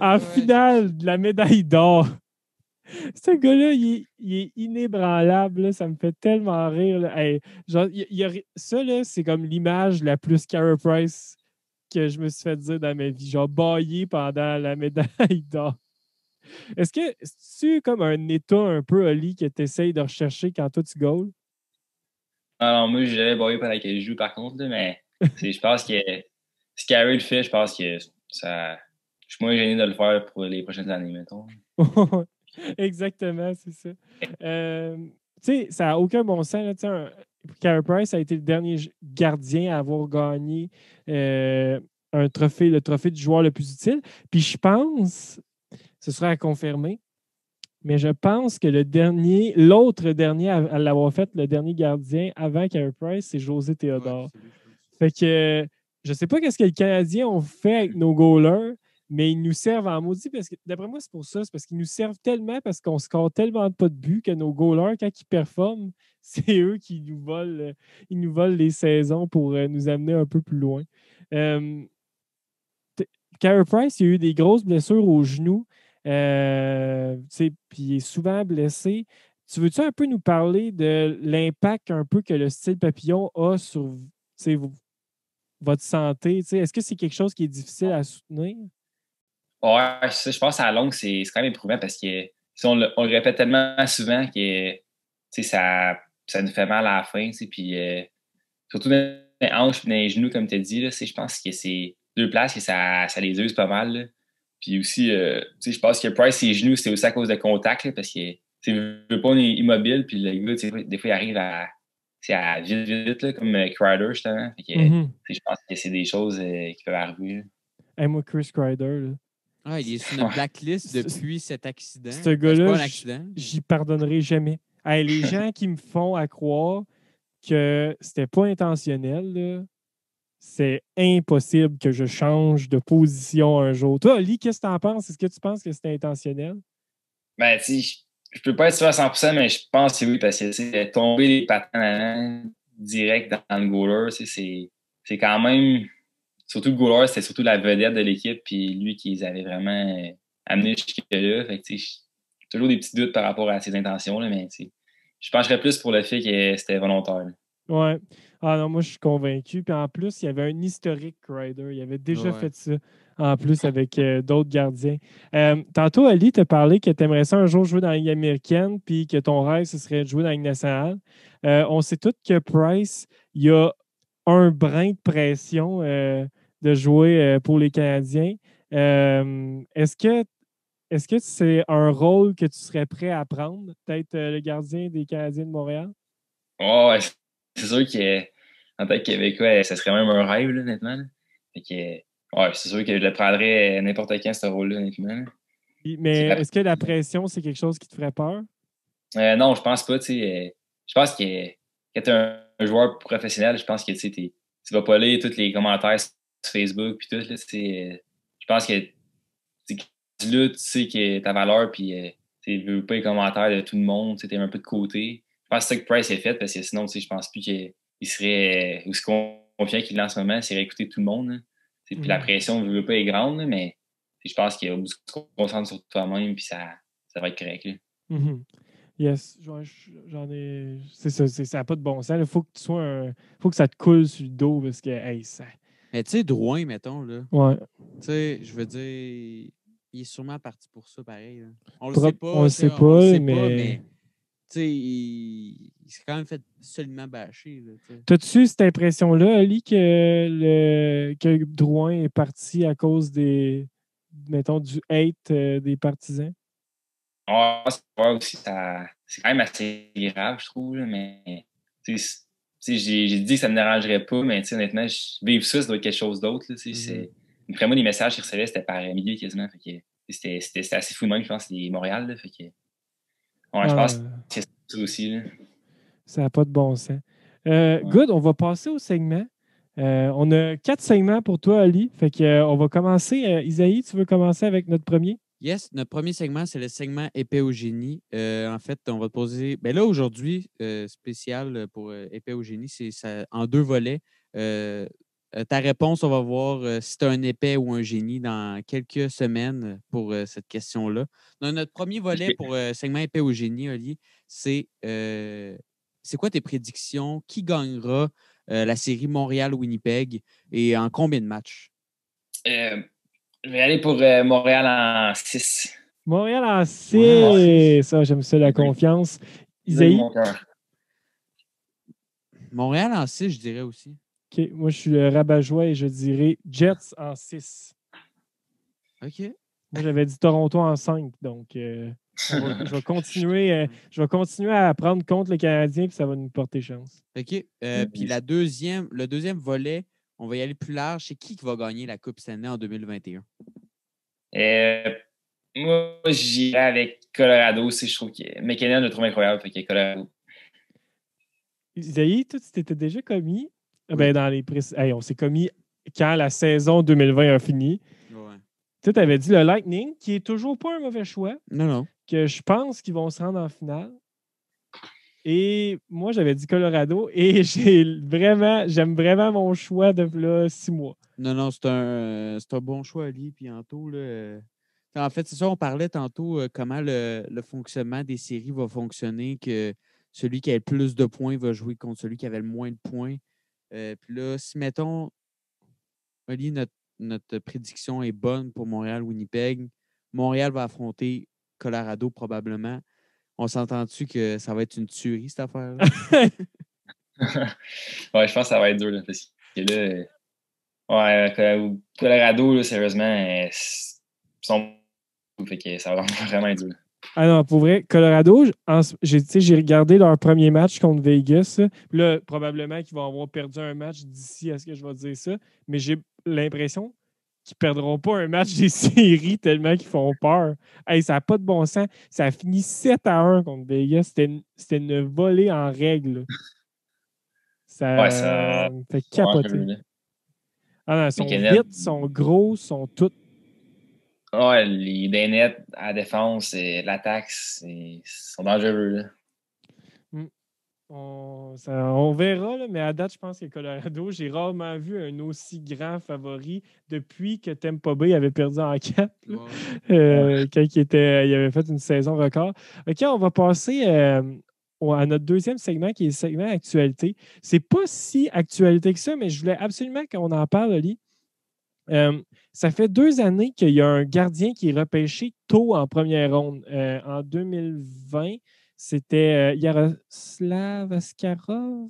En finale de la médaille d'or. Ce gars-là, il est inébranlable. Là. Ça me fait tellement rire. Là. Hey, genre, ça, là, c'est comme l'image la plus Carey Price que je me suis fait dire dans ma vie. Genre, bailler pendant la médaille d'or. Est-ce que c'est-tu comme un état un peu, Oli, que tu essayes de rechercher quand toi tu goals? Alors, moi, je l'avais baillé pendant que je joue, par contre, là, mais je pense que ce qu'Harry le fait, je pense que ça. Je suis moins gêné de le faire pour les prochaines années, mettons. Exactement, c'est ça. Tu sais, ça n'a aucun bon sens. Là, Carey Price a été le dernier gardien à avoir gagné un trophée, le trophée du joueur le plus utile. Puis je pense, ce sera à confirmer, mais je pense que l'autre dernier à l'avoir fait, le dernier gardien avant Carey Price, c'est José Théodore. Ouais, Fait que je sais pas qu'est-ce que les Canadiens ont fait avec nos goalers, mais ils nous servent en maudit parce que, d'après moi, c'est pour ça. C'est parce qu'ils nous servent tellement parce qu'on score tellement pas de buts que nos goalers, quand ils performent, c'est eux qui ils nous volent les saisons pour nous amener un peu plus loin. Carey Price, il a eu des grosses blessures au genou. Puis il est souvent blessé. Tu veux-tu un peu nous parler de l'impact un peu que le style papillon a sur votre santé? Est-ce que c'est quelque chose qui est difficile à soutenir? Ouais, ça, je pense à la longue, c'est quand même éprouvant parce que on le répète tellement souvent que ça nous fait mal à la fin. Puis surtout dans les hanches et dans les genoux, comme tu as dit, là, je pense que c'est deux places que ça les use pas mal. Là. Puis aussi, je pense que Price, ses genoux, c'est aussi à cause de contact là, parce que veut pas, on est immobile. Puis le gars, des fois, il arrive à vite, vite, là, comme Crider, justement. Fait que, je pense que c'est des choses qui peuvent arriver. Hey, moi, Chris Kreider, là, Ah, il est sur notre blacklist depuis cet accident. ce Ben, c'est gars-là, pas un accident. j'y pardonnerai jamais. Hey, les gens qui me font à croire que c'était pas intentionnel, là, c'est impossible que je change de position un jour. Toi, Oli, qu'est-ce que tu en penses? Est-ce que tu penses que c'était intentionnel? Ben, tu sais, je peux pas être sûr à 100%, mais je pense que oui, parce que tomber les patins direct dans le goaler, c'est quand même. Surtout le goaler, c'était surtout la vedette de l'équipe, puis lui qui les avait vraiment amenés jusque-là. Fait que, tu sais, j'ai toujours des petits doutes par rapport à ses intentions, là, mais tu sais, je pencherais plus pour le fait que c'était volontaire. Là. Ouais. Ah non, moi, je suis convaincu. Puis en plus, il y avait un historique Ryder. Il avait déjà Ouais. fait ça, en plus, avec d'autres gardiens. Tantôt, Ali t'a parlé que tu aimerais ça un jour jouer dans la Ligue américaine, puis que ton rêve, ce serait de jouer dans la Ligue nationale. On sait tous que Price, il y a un brin de pression de jouer pour les Canadiens. Est-ce que c'est un rôle que tu serais prêt à prendre, peut-être le gardien des Canadiens de Montréal? Ouais, c'est sûr qu'en tant que Québécois, ça serait même un rêve, là, honnêtement. Là. Fait que, ouais, c'est sûr que je le prendrais n'importe quand, ce rôle-là, honnêtement. Là. Mais est-ce que la pression, c'est quelque chose qui te ferait peur? Non, je pense pas. Je pense que quand tu es un joueur professionnel, je pense que tu vas pas lire tous les commentaires sur Facebook puis tout. Là, je pense que là, tu sais que ta valeur, puis tu veux pas les commentaires de tout le monde, tu es un peu de côté. Je pense que c'est ça que Price a fait parce que sinon, je pense plus qu'il serait aussi confiant qu'il est en ce moment, c'est écouter tout le monde. Là. Puis la pression, ne veut pas est grande, là, mais je pense qu'il y a beaucoup de se concentrer sur toi-même, puis ça va être correct. Là. Yes, j'en ai. C'est ça, ça n'a pas de bon sens. Il faut que tu sois faut que ça te coule sur le dos parce que hey, ça. Mais tu sais, Drouin, mettons, là. Ouais. Tu sais, je veux dire, il est sûrement parti pour ça, pareil. Là. On le sait pas, on le sait pas, mais mais tu sais, il s'est quand même fait solidement bâcher. T'as-tu cette impression-là, Ali, que Drouin est parti à cause mettons, du hate des partisans? Ouais, aussi, c'est quand même assez grave, je trouve, là, mais j'ai dit que ça ne me dérangerait pas, mais honnêtement, vivre ça doit être quelque chose d'autre. Après moi, les messages qu'ils recevaient, c'était par milliers quasiment. Fait que, c'était assez fou de même, je pense, c'est Montréal. Là, fait que, Ouais, je pense que c'est ça aussi. Là. Ça n'a pas de bon sens. Good, on va passer au segment. On a 4 segments pour toi, Ali. Fait que, on va commencer. Isaïe, tu veux commencer avec notre premier? Yes, notre premier segment, c'est le segment épée au génie. En fait, on va te poser. Ben là, aujourd'hui, spécial pour épée au génie, c'est en 2 volets. Ta réponse, on va voir si tu as un épée ou un génie dans quelques semaines pour cette question-là. Donc, notre premier volet pour segment épée au génie, Oli, c'est quoi tes prédictions? Qui gagnera la série Montréal-Winnipeg et en combien de matchs? Je vais aller pour Montréal en 6. Montréal en 6. Ça, j'aime ça, la confiance. Isaïe? Montréal en 6, je dirais aussi. OK. Moi, je suis le rabat-joie et je dirais Jets en 6. OK. Moi, j'avais dit Toronto en 5. Donc, je vais continuer à prendre contre les Canadiens, puis ça va nous porter chance. OK. Puis le deuxième volet, on va y aller plus large. C'est qui va gagner la Coupe Stanley en 2021? Moi, j'irais avec Colorado. Je trouve que McKinnon le trouve incroyable. Fait que Colorado. Isaïe, toi, tu t'étais déjà commis. Oui. Ben, on s'est commis quand la saison 2020 a fini. Ouais. Tu avais dit le Lightning, qui est toujours pas un mauvais choix. Non. Que je pense qu'ils vont se rendre en finale. Et moi, j'avais dit Colorado et j'aime vraiment mon choix de là, 6 mois. Non, c'est un bon choix, Ali. Puis Anto, là, en fait, c'est ça, on parlait tantôt comment le fonctionnement des séries va fonctionner, que celui qui a le plus de points va jouer contre celui qui avait le moins de points. Puis là, si, mettons, Ali, notre prédiction est bonne pour Montréal-Winnipeg, Montréal va affronter Colorado probablement. On s'entend-tu que ça va être une tuerie, cette affaire-là? Ouais, je pense que ça va être dur. Là, parce que là, Colorado, là, sérieusement, fait que ça va vraiment être dur. Ah non, pour vrai, Colorado, j'ai regardé leur premier match contre Vegas. Là, probablement qu'ils vont avoir perdu un match d'ici à ce que je vais dire ça. Mais j'ai l'impression qu'ils ne perdront pas un match des séries tellement qu'ils font peur. Hey, ça n'a pas de bon sens. Ça a fini 7-1 contre Vegas. C'était une volée en règle. Ça me fait capoter. Ah non, ils sont vite, ils sont gros, ils sont tous. Ouais, les nets à la défense et l'attaque, ils sont dangereux. Là. On verra, là, mais à date, je pense que Colorado, j'ai rarement vu un aussi grand favori depuis que Tampa Bay avait perdu en 4. Quand il avait fait une saison record. OK, on va passer à notre deuxième segment qui est le segment actualité. C'est pas si actualité que ça, mais je voulais absolument qu'on en parle, Oli. Ça fait 2 années qu'il y a un gardien qui est repêché tôt en première ronde. En 2020, c'était Yaroslav Askarov.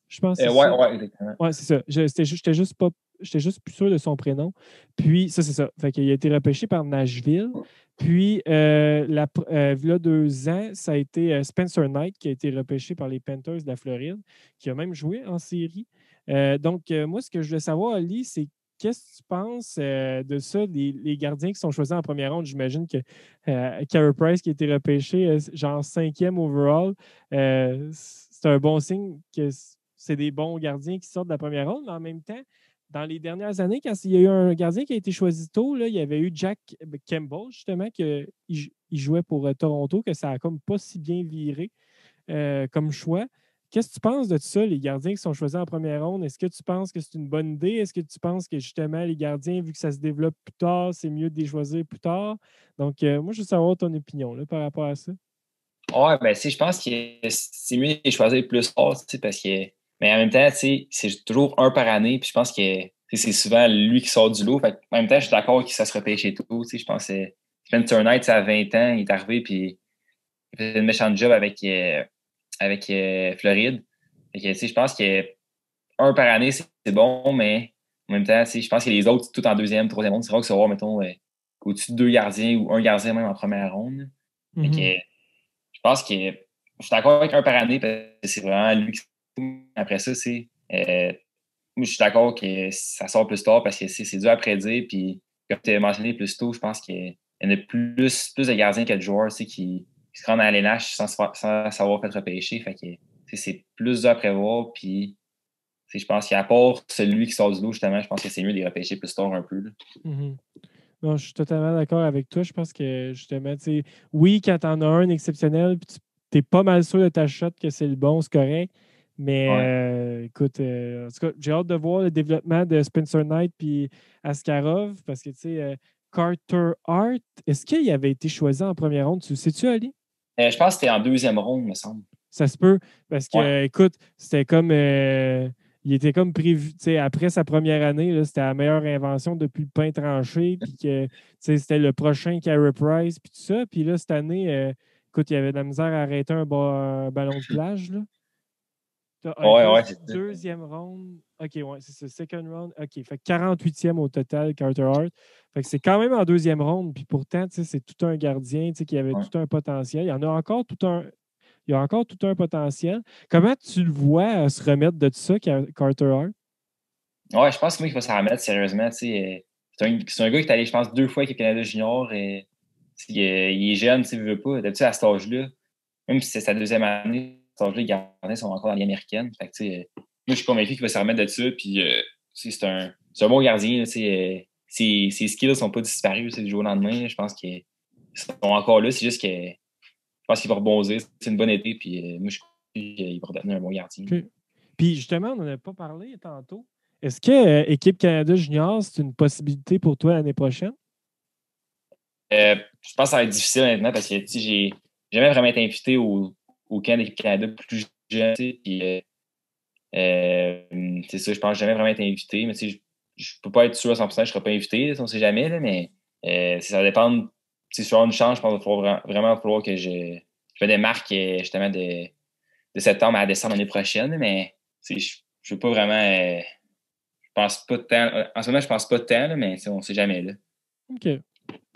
Je pense que c'est ça. Ouais, exactement. Ouais, c'est ça. J'étais juste plus sûr de son prénom. Puis, ça, c'est ça. Fait qu'il a été repêché par Nashville. Puis, il y a 2 ans, ça a été Spencer Knight qui a été repêché par les Panthers de la Floride, qui a même joué en série. Donc, moi, ce que je voulais savoir, Ali, c'est qu'est-ce que tu penses de ça, les gardiens qui sont choisis en première ronde? J'imagine que Carey Price qui a été repêché, genre 5e overall, c'est un bon signe que c'est des bons gardiens qui sortent de la première ronde, mais en même temps, dans les dernières années, quand il y a eu un gardien qui a été choisi tôt, là, il y avait eu Jack Campbell, justement, qu'il jouait pour Toronto, que ça n'a comme pas si bien viré comme choix. Qu'est-ce que tu penses de tout ça, les gardiens qui sont choisis en première ronde? Est-ce que tu penses que c'est une bonne idée? Est-ce que tu penses que justement, les gardiens, vu que ça se développe plus tard, c'est mieux de les choisir plus tard? Donc, moi, je veux savoir ton opinion là, par rapport à ça. Ouais, ben, je pense que c'est mieux de les choisir plus tard, parce que. Mais en même temps, c'est toujours un par année, puis je pense que c'est souvent lui qui sort du lot. Fait en même temps, je suis d'accord que ça se repêche tôt. Je pense que Spencer Knight, à 20 ans, il est arrivé, puis il faisait une méchante job avec Floride. Fait que, je pense que un par année, c'est bon, mais en même temps, je pense que les autres, tout en deuxième, troisième ronde, c'est rare que ça va, mettons, au-dessus de 2 gardiens ou un gardien même en première ronde. Fait que, je pense que je suis d'accord avec un par année parce que c'est vraiment lui qui. Après ça, moi, je suis d'accord que ça sort plus tard parce que c'est dur à prédire. Puis, comme tu as mentionné plus tôt, je pense qu'il y en a plus de gardiens que de joueurs qui se rendre à l'NH sans savoir fait repêcher. Fait que c'est plus dur à prévoir. Puis je pense qu'à part celui qui sort du lot, justement, je pense que c'est mieux de les repêcher plus tard un peu. Mm-hmm. Non, je suis totalement d'accord avec toi. Je pense que justement, oui, quand tu en as un exceptionnel, puis tu es pas mal sûr de ta shot que c'est le bon, c'est correct. Mais écoute, en tout cas, j'ai hâte de voir le développement de Spencer Knight puis Askarov parce que, Carter Hart, est-ce qu'il avait été choisi en première ronde? Tu sais-tu, Ali? Je pense que c'était en deuxième ronde, me semble. Ça se peut parce que, écoute, c'était comme. Il était comme prévu, après sa première année, là, c'était la meilleure invention depuis le pain tranché, puis que c'était le prochain Carey Price, puis tout ça. Puis là, cette année, écoute, il y avait de la misère à arrêter un ballon de plage. Là. C'est ça. Deuxième round. OK, ouais, c'est ça. Second round. OK. Fait 48e au total, Carter Hart. Fait que c'est quand même en deuxième round. Puis pourtant, c'est tout un gardien qui avait tout un potentiel. Il y en a encore tout un. Il y a encore tout un potentiel. Comment tu le vois se remettre de tout ça, Carter Hart? Ouais, je pense que moi, il faut s'en remettre sérieusement. C'est un gars qui est allé, je pense, 2 fois avec le Canada Junior. Et, il est jeune, il ne veut pas. D'habitude, à cet âge-là, même si c'est sa deuxième année, à cet âge-là, les gardiens sont encore dans la Ligue américaine. Fait que, moi, je suis convaincu qu'il va se remettre de ça. Puis, c'est un bon gardien. Ses skills ne sont pas disparus du jour au lendemain. Je pense qu'ils sont encore là. C'est juste que je pense qu'il va rebondir. C'est une bonne été. Puis, moi, je crois qu'il va redevenir un bon gardien. Okay. Puis, justement, on n'en a pas parlé tantôt. Est-ce que Équipe Canada Junior, c'est une possibilité pour toi l'année prochaine? Je pense que ça va être difficile, honnêtement, parce que j'ai jamais vraiment été invité au camp d'équipe Canada plus jeune. Puis, c'est ça, je pense que j'ai jamais vraiment été invité. Mais je peux pas être sûr à 100% que je ne serai pas invité, on ne sait jamais. Là, mais ça va dépendre. Si je vais avoir une chance, je pense qu'il va vraiment falloir que je fais des marques justement de septembre à décembre l'année prochaine. Mais je ne veux pas vraiment. Je pense pas de temps. En ce moment, je pense pas de temps, là, mais on ne sait jamais. Là. OK.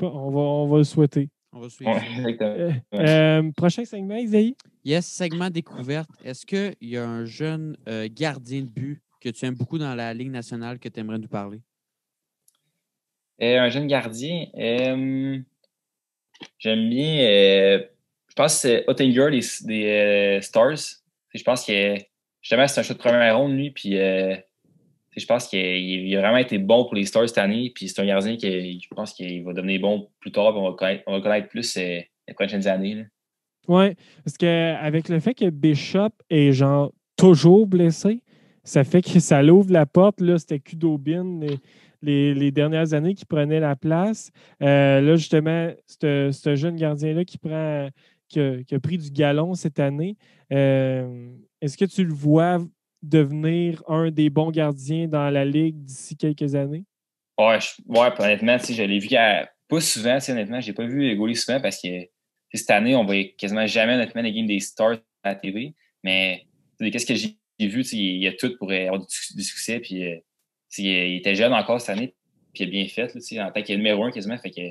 On va le souhaiter. On va suivre. Prochain segment, Isaïe? Yes, segment découverte. Est-ce qu'il y a un jeune gardien de but que tu aimes beaucoup dans la Ligue nationale que tu aimerais nous parler? Un jeune gardien. J'aime bien. Je pense que c'est Ottinger des Stars. Je pense que justement, c'est un choix de première ronde, lui. Puis je pense qu'il a vraiment été bon pour les Stars cette année. Puis c'est un gardien qui, je pense qu'il va devenir bon plus tard. On va connaître plus les prochaines années. Oui, parce qu'avec le fait que Bishop est genre toujours blessé, ça fait que ça l'ouvre la porte. Là, c'était Kudobin les dernières années qui prenait la place. Là, justement, ce jeune gardien-là qui a pris du galon cette année, est-ce que tu le vois devenir un des bons gardiens dans la Ligue d'ici quelques années? Ouais, honnêtement, je l'ai vu pas souvent, honnêtement. Je l'ai pas vu goaler souvent parce que cette année, on voyait quasiment jamais honnêtement les games des Stars à la TV. Mais qu'est-ce que j'ai vu, il y a tout pour avoir du succès. Puis il était jeune encore cette année, puis il a bien fait là, en tant que numéro 1 quasiment. Fait que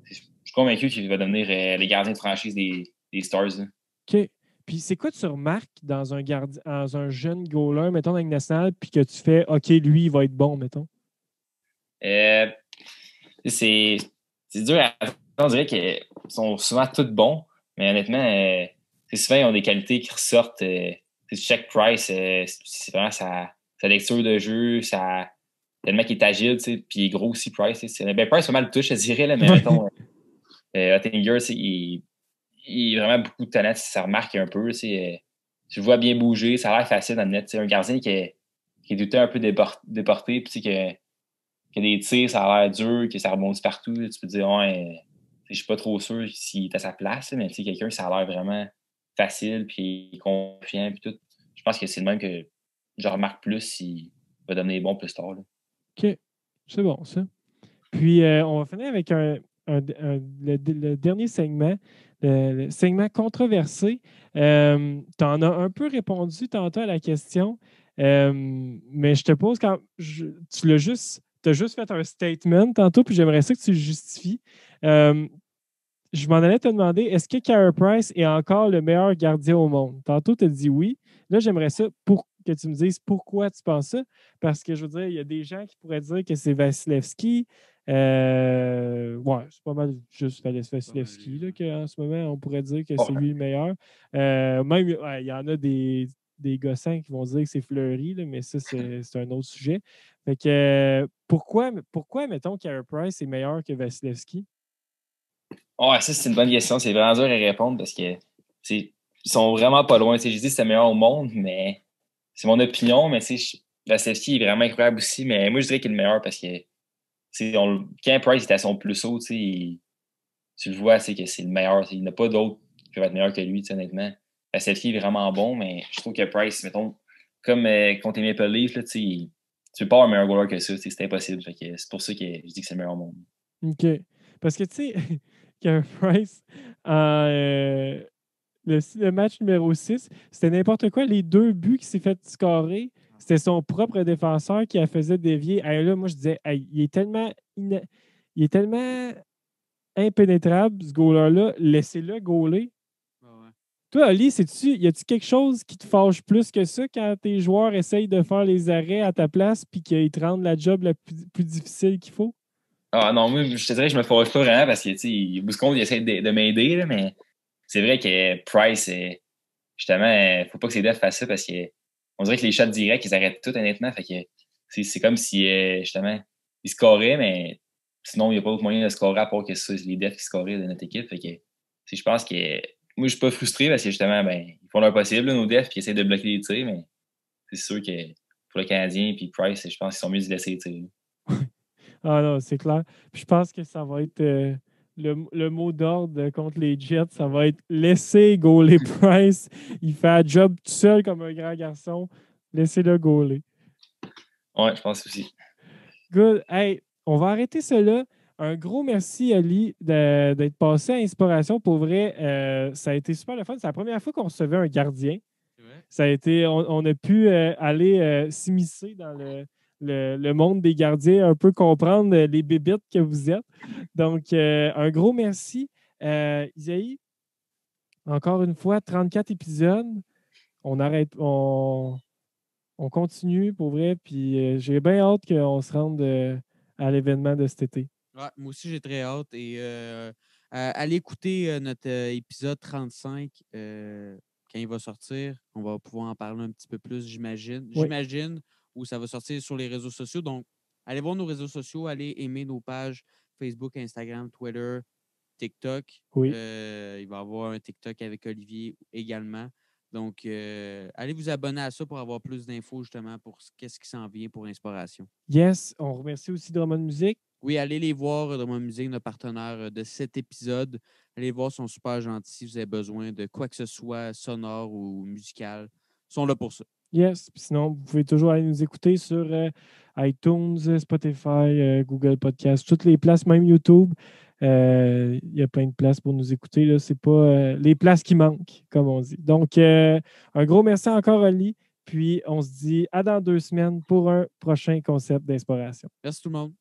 je suis convaincu qu'il va devenir les gardiens de franchise des Stars. Là. OK. Puis c'est quoi tu remarques dans un jeune goaler, mettons, dans la Ligue nationale, puis que tu fais OK, lui, il va être bon, mettons? C'est dur à on dirait qu'ils sont souvent tous bons, mais honnêtement, souvent ils ont des qualités qui ressortent. Check Price, c'est vraiment sa lecture de jeu, tellement qu'il est agile, puis il est gros aussi, Price. Ben, Price, pas mal de touche, je dirais, là, mais mettons, Ottinger, il a vraiment beaucoup de talent, ça remarque un peu. Tu le vois bien bouger, ça a l'air facile dans le net. Un gardien qui est tout le temps un peu déporté, puis que des tirs, ça a l'air dur, que ça rebondit partout. Tu peux te dire, ouais, je suis pas trop sûr s'il est à sa place, mais quelqu'un, ça a l'air vraiment facile, puis confiant, puis tout. Je pense que c'est le même que je remarque plus s'il va devenir bon plus tard. Là. OK. C'est bon, ça. Puis, on va finir avec le dernier segment, le segment controversé. Tu en as un peu répondu tantôt à la question, mais je te pose tu as juste fait un statement tantôt, puis j'aimerais ça que tu le justifies. Je m'en allais te demander, est-ce que Carey Price est encore le meilleur gardien au monde? Tantôt, tu as dit oui. Là, j'aimerais ça que tu me dises pourquoi tu penses ça. Parce que, je veux dire, il y a des gens qui pourraient dire que c'est Vasilevski. ouais, c'est pas mal juste Vasilevski là, qu'en ce moment, on pourrait dire que c'est lui le meilleur. Même, il y en a des gossins qui vont dire que c'est Fleury, là, mais ça, c'est un autre sujet. Fait que, pourquoi, mettons, Carey Price est meilleur que Vasilevski? Ouais, ça, c'est une bonne question. C'est vraiment dur à répondre parce que ils sont vraiment pas loin. Je dis que c'est le meilleur au monde, mais c'est mon opinion. Mais Vasilevski est vraiment incroyable aussi. Mais moi, je dirais qu'il est le meilleur parce que quand Price est à son plus haut, tu le vois, c'est que c'est le meilleur. Il n'y en a pas d'autres qui peuvent être meilleurs que lui, honnêtement. Vasilevski est vraiment bon, mais je trouve que Price, mettons, comme contre les Maple Leafs, là, tu peux pas avoir un meilleur goaler que ça. C'est impossible. Fait que c'est pour ça que je dis que c'est le meilleur au monde. OK. Parce que, tu sais, Carey Price, le match numéro 6, c'était n'importe quoi. Les 2 buts qu'il s'est fait scorer, c'était son propre défenseur qui a faisait dévier. Hey, là, moi, je disais, hey, il est tellement impénétrable, ce goaler-là. Laissez-le goaler. Ouais. Toi, Ali, y a-tu quelque chose qui te fâche plus que ça quand tes joueurs essayent de faire les arrêts à ta place puis qu'ils te rendent la job la plus difficile qu'il faut? Ah non, moi, je te dirais que je me fâche pas vraiment parce que, Bouscon, il essaie de m'aider, là, mais c'est vrai que Price, justement, faut pas que ses devs fassent ça parce que on dirait que les shots directs, ils arrêtent tout, honnêtement. Fait que c'est comme si, justement, ils scoraient, mais sinon, il n'y a pas d'autre moyen de scorer à part que ça, les devs qui scoraient de notre équipe. Fait que, je pense que moi, je suis pas frustré parce que, justement, ils font leur possible, là, nos devs, puis ils essaient de bloquer les tirs, mais c'est sûr que pour le Canadien puis Price, je pense qu'ils sont mieux de laisser les tirs. Ah non, c'est clair. Puis je pense que ça va être le mot d'ordre contre les Jets. Ça va être laisser goaler Price. Il fait un job tout seul comme un grand garçon. Laissez-le goaler. Ouais, je pense aussi. Good. Hey, on va arrêter cela. Un gros merci, Ali, d'être passé à Inspiration. Pour vrai, ça a été super le fun. C'est la première fois qu'on recevait un gardien. Ça a été, on a pu aller s'immiscer dans le monde des gardiens, un peu comprendre les bébites que vous êtes. Donc, un gros merci. Isaïe, encore une fois, 34 épisodes. On arrête, on continue pour vrai. Puis j'ai bien hâte qu'on se rende à l'événement de cet été. Ouais, moi aussi, j'ai très hâte. Et allez écouter notre épisode 35 quand il va sortir. On va pouvoir en parler un petit peu plus, j'imagine. Oui. J'imagine, où ça va sortir sur les réseaux sociaux. Donc, allez voir nos réseaux sociaux, allez aimer nos pages Facebook, Instagram, Twitter, TikTok. Oui. Il va y avoir un TikTok avec Olivier également. Donc, allez vous abonner à ça pour avoir plus d'infos justement pour qu'est-ce qui s'en vient pour Inspiration. Yes, on remercie aussi Drummond Music. Oui, allez les voir, Drummond Music, notre partenaire de cet épisode. Allez les voir, ils sont super gentils. Si vous avez besoin de quoi que ce soit, sonore ou musical, ils sont là pour ça. Yes. Puis sinon, vous pouvez toujours aller nous écouter sur iTunes, Spotify, Google Podcast, toutes les places, même YouTube. Il y a plein de places pour nous écouter. Ce n'est pas les places qui manquent, comme on dit. Donc, un gros merci encore, Ali. Puis, on se dit à dans 2 semaines pour un prochain concept d'inspiration. Merci tout le monde.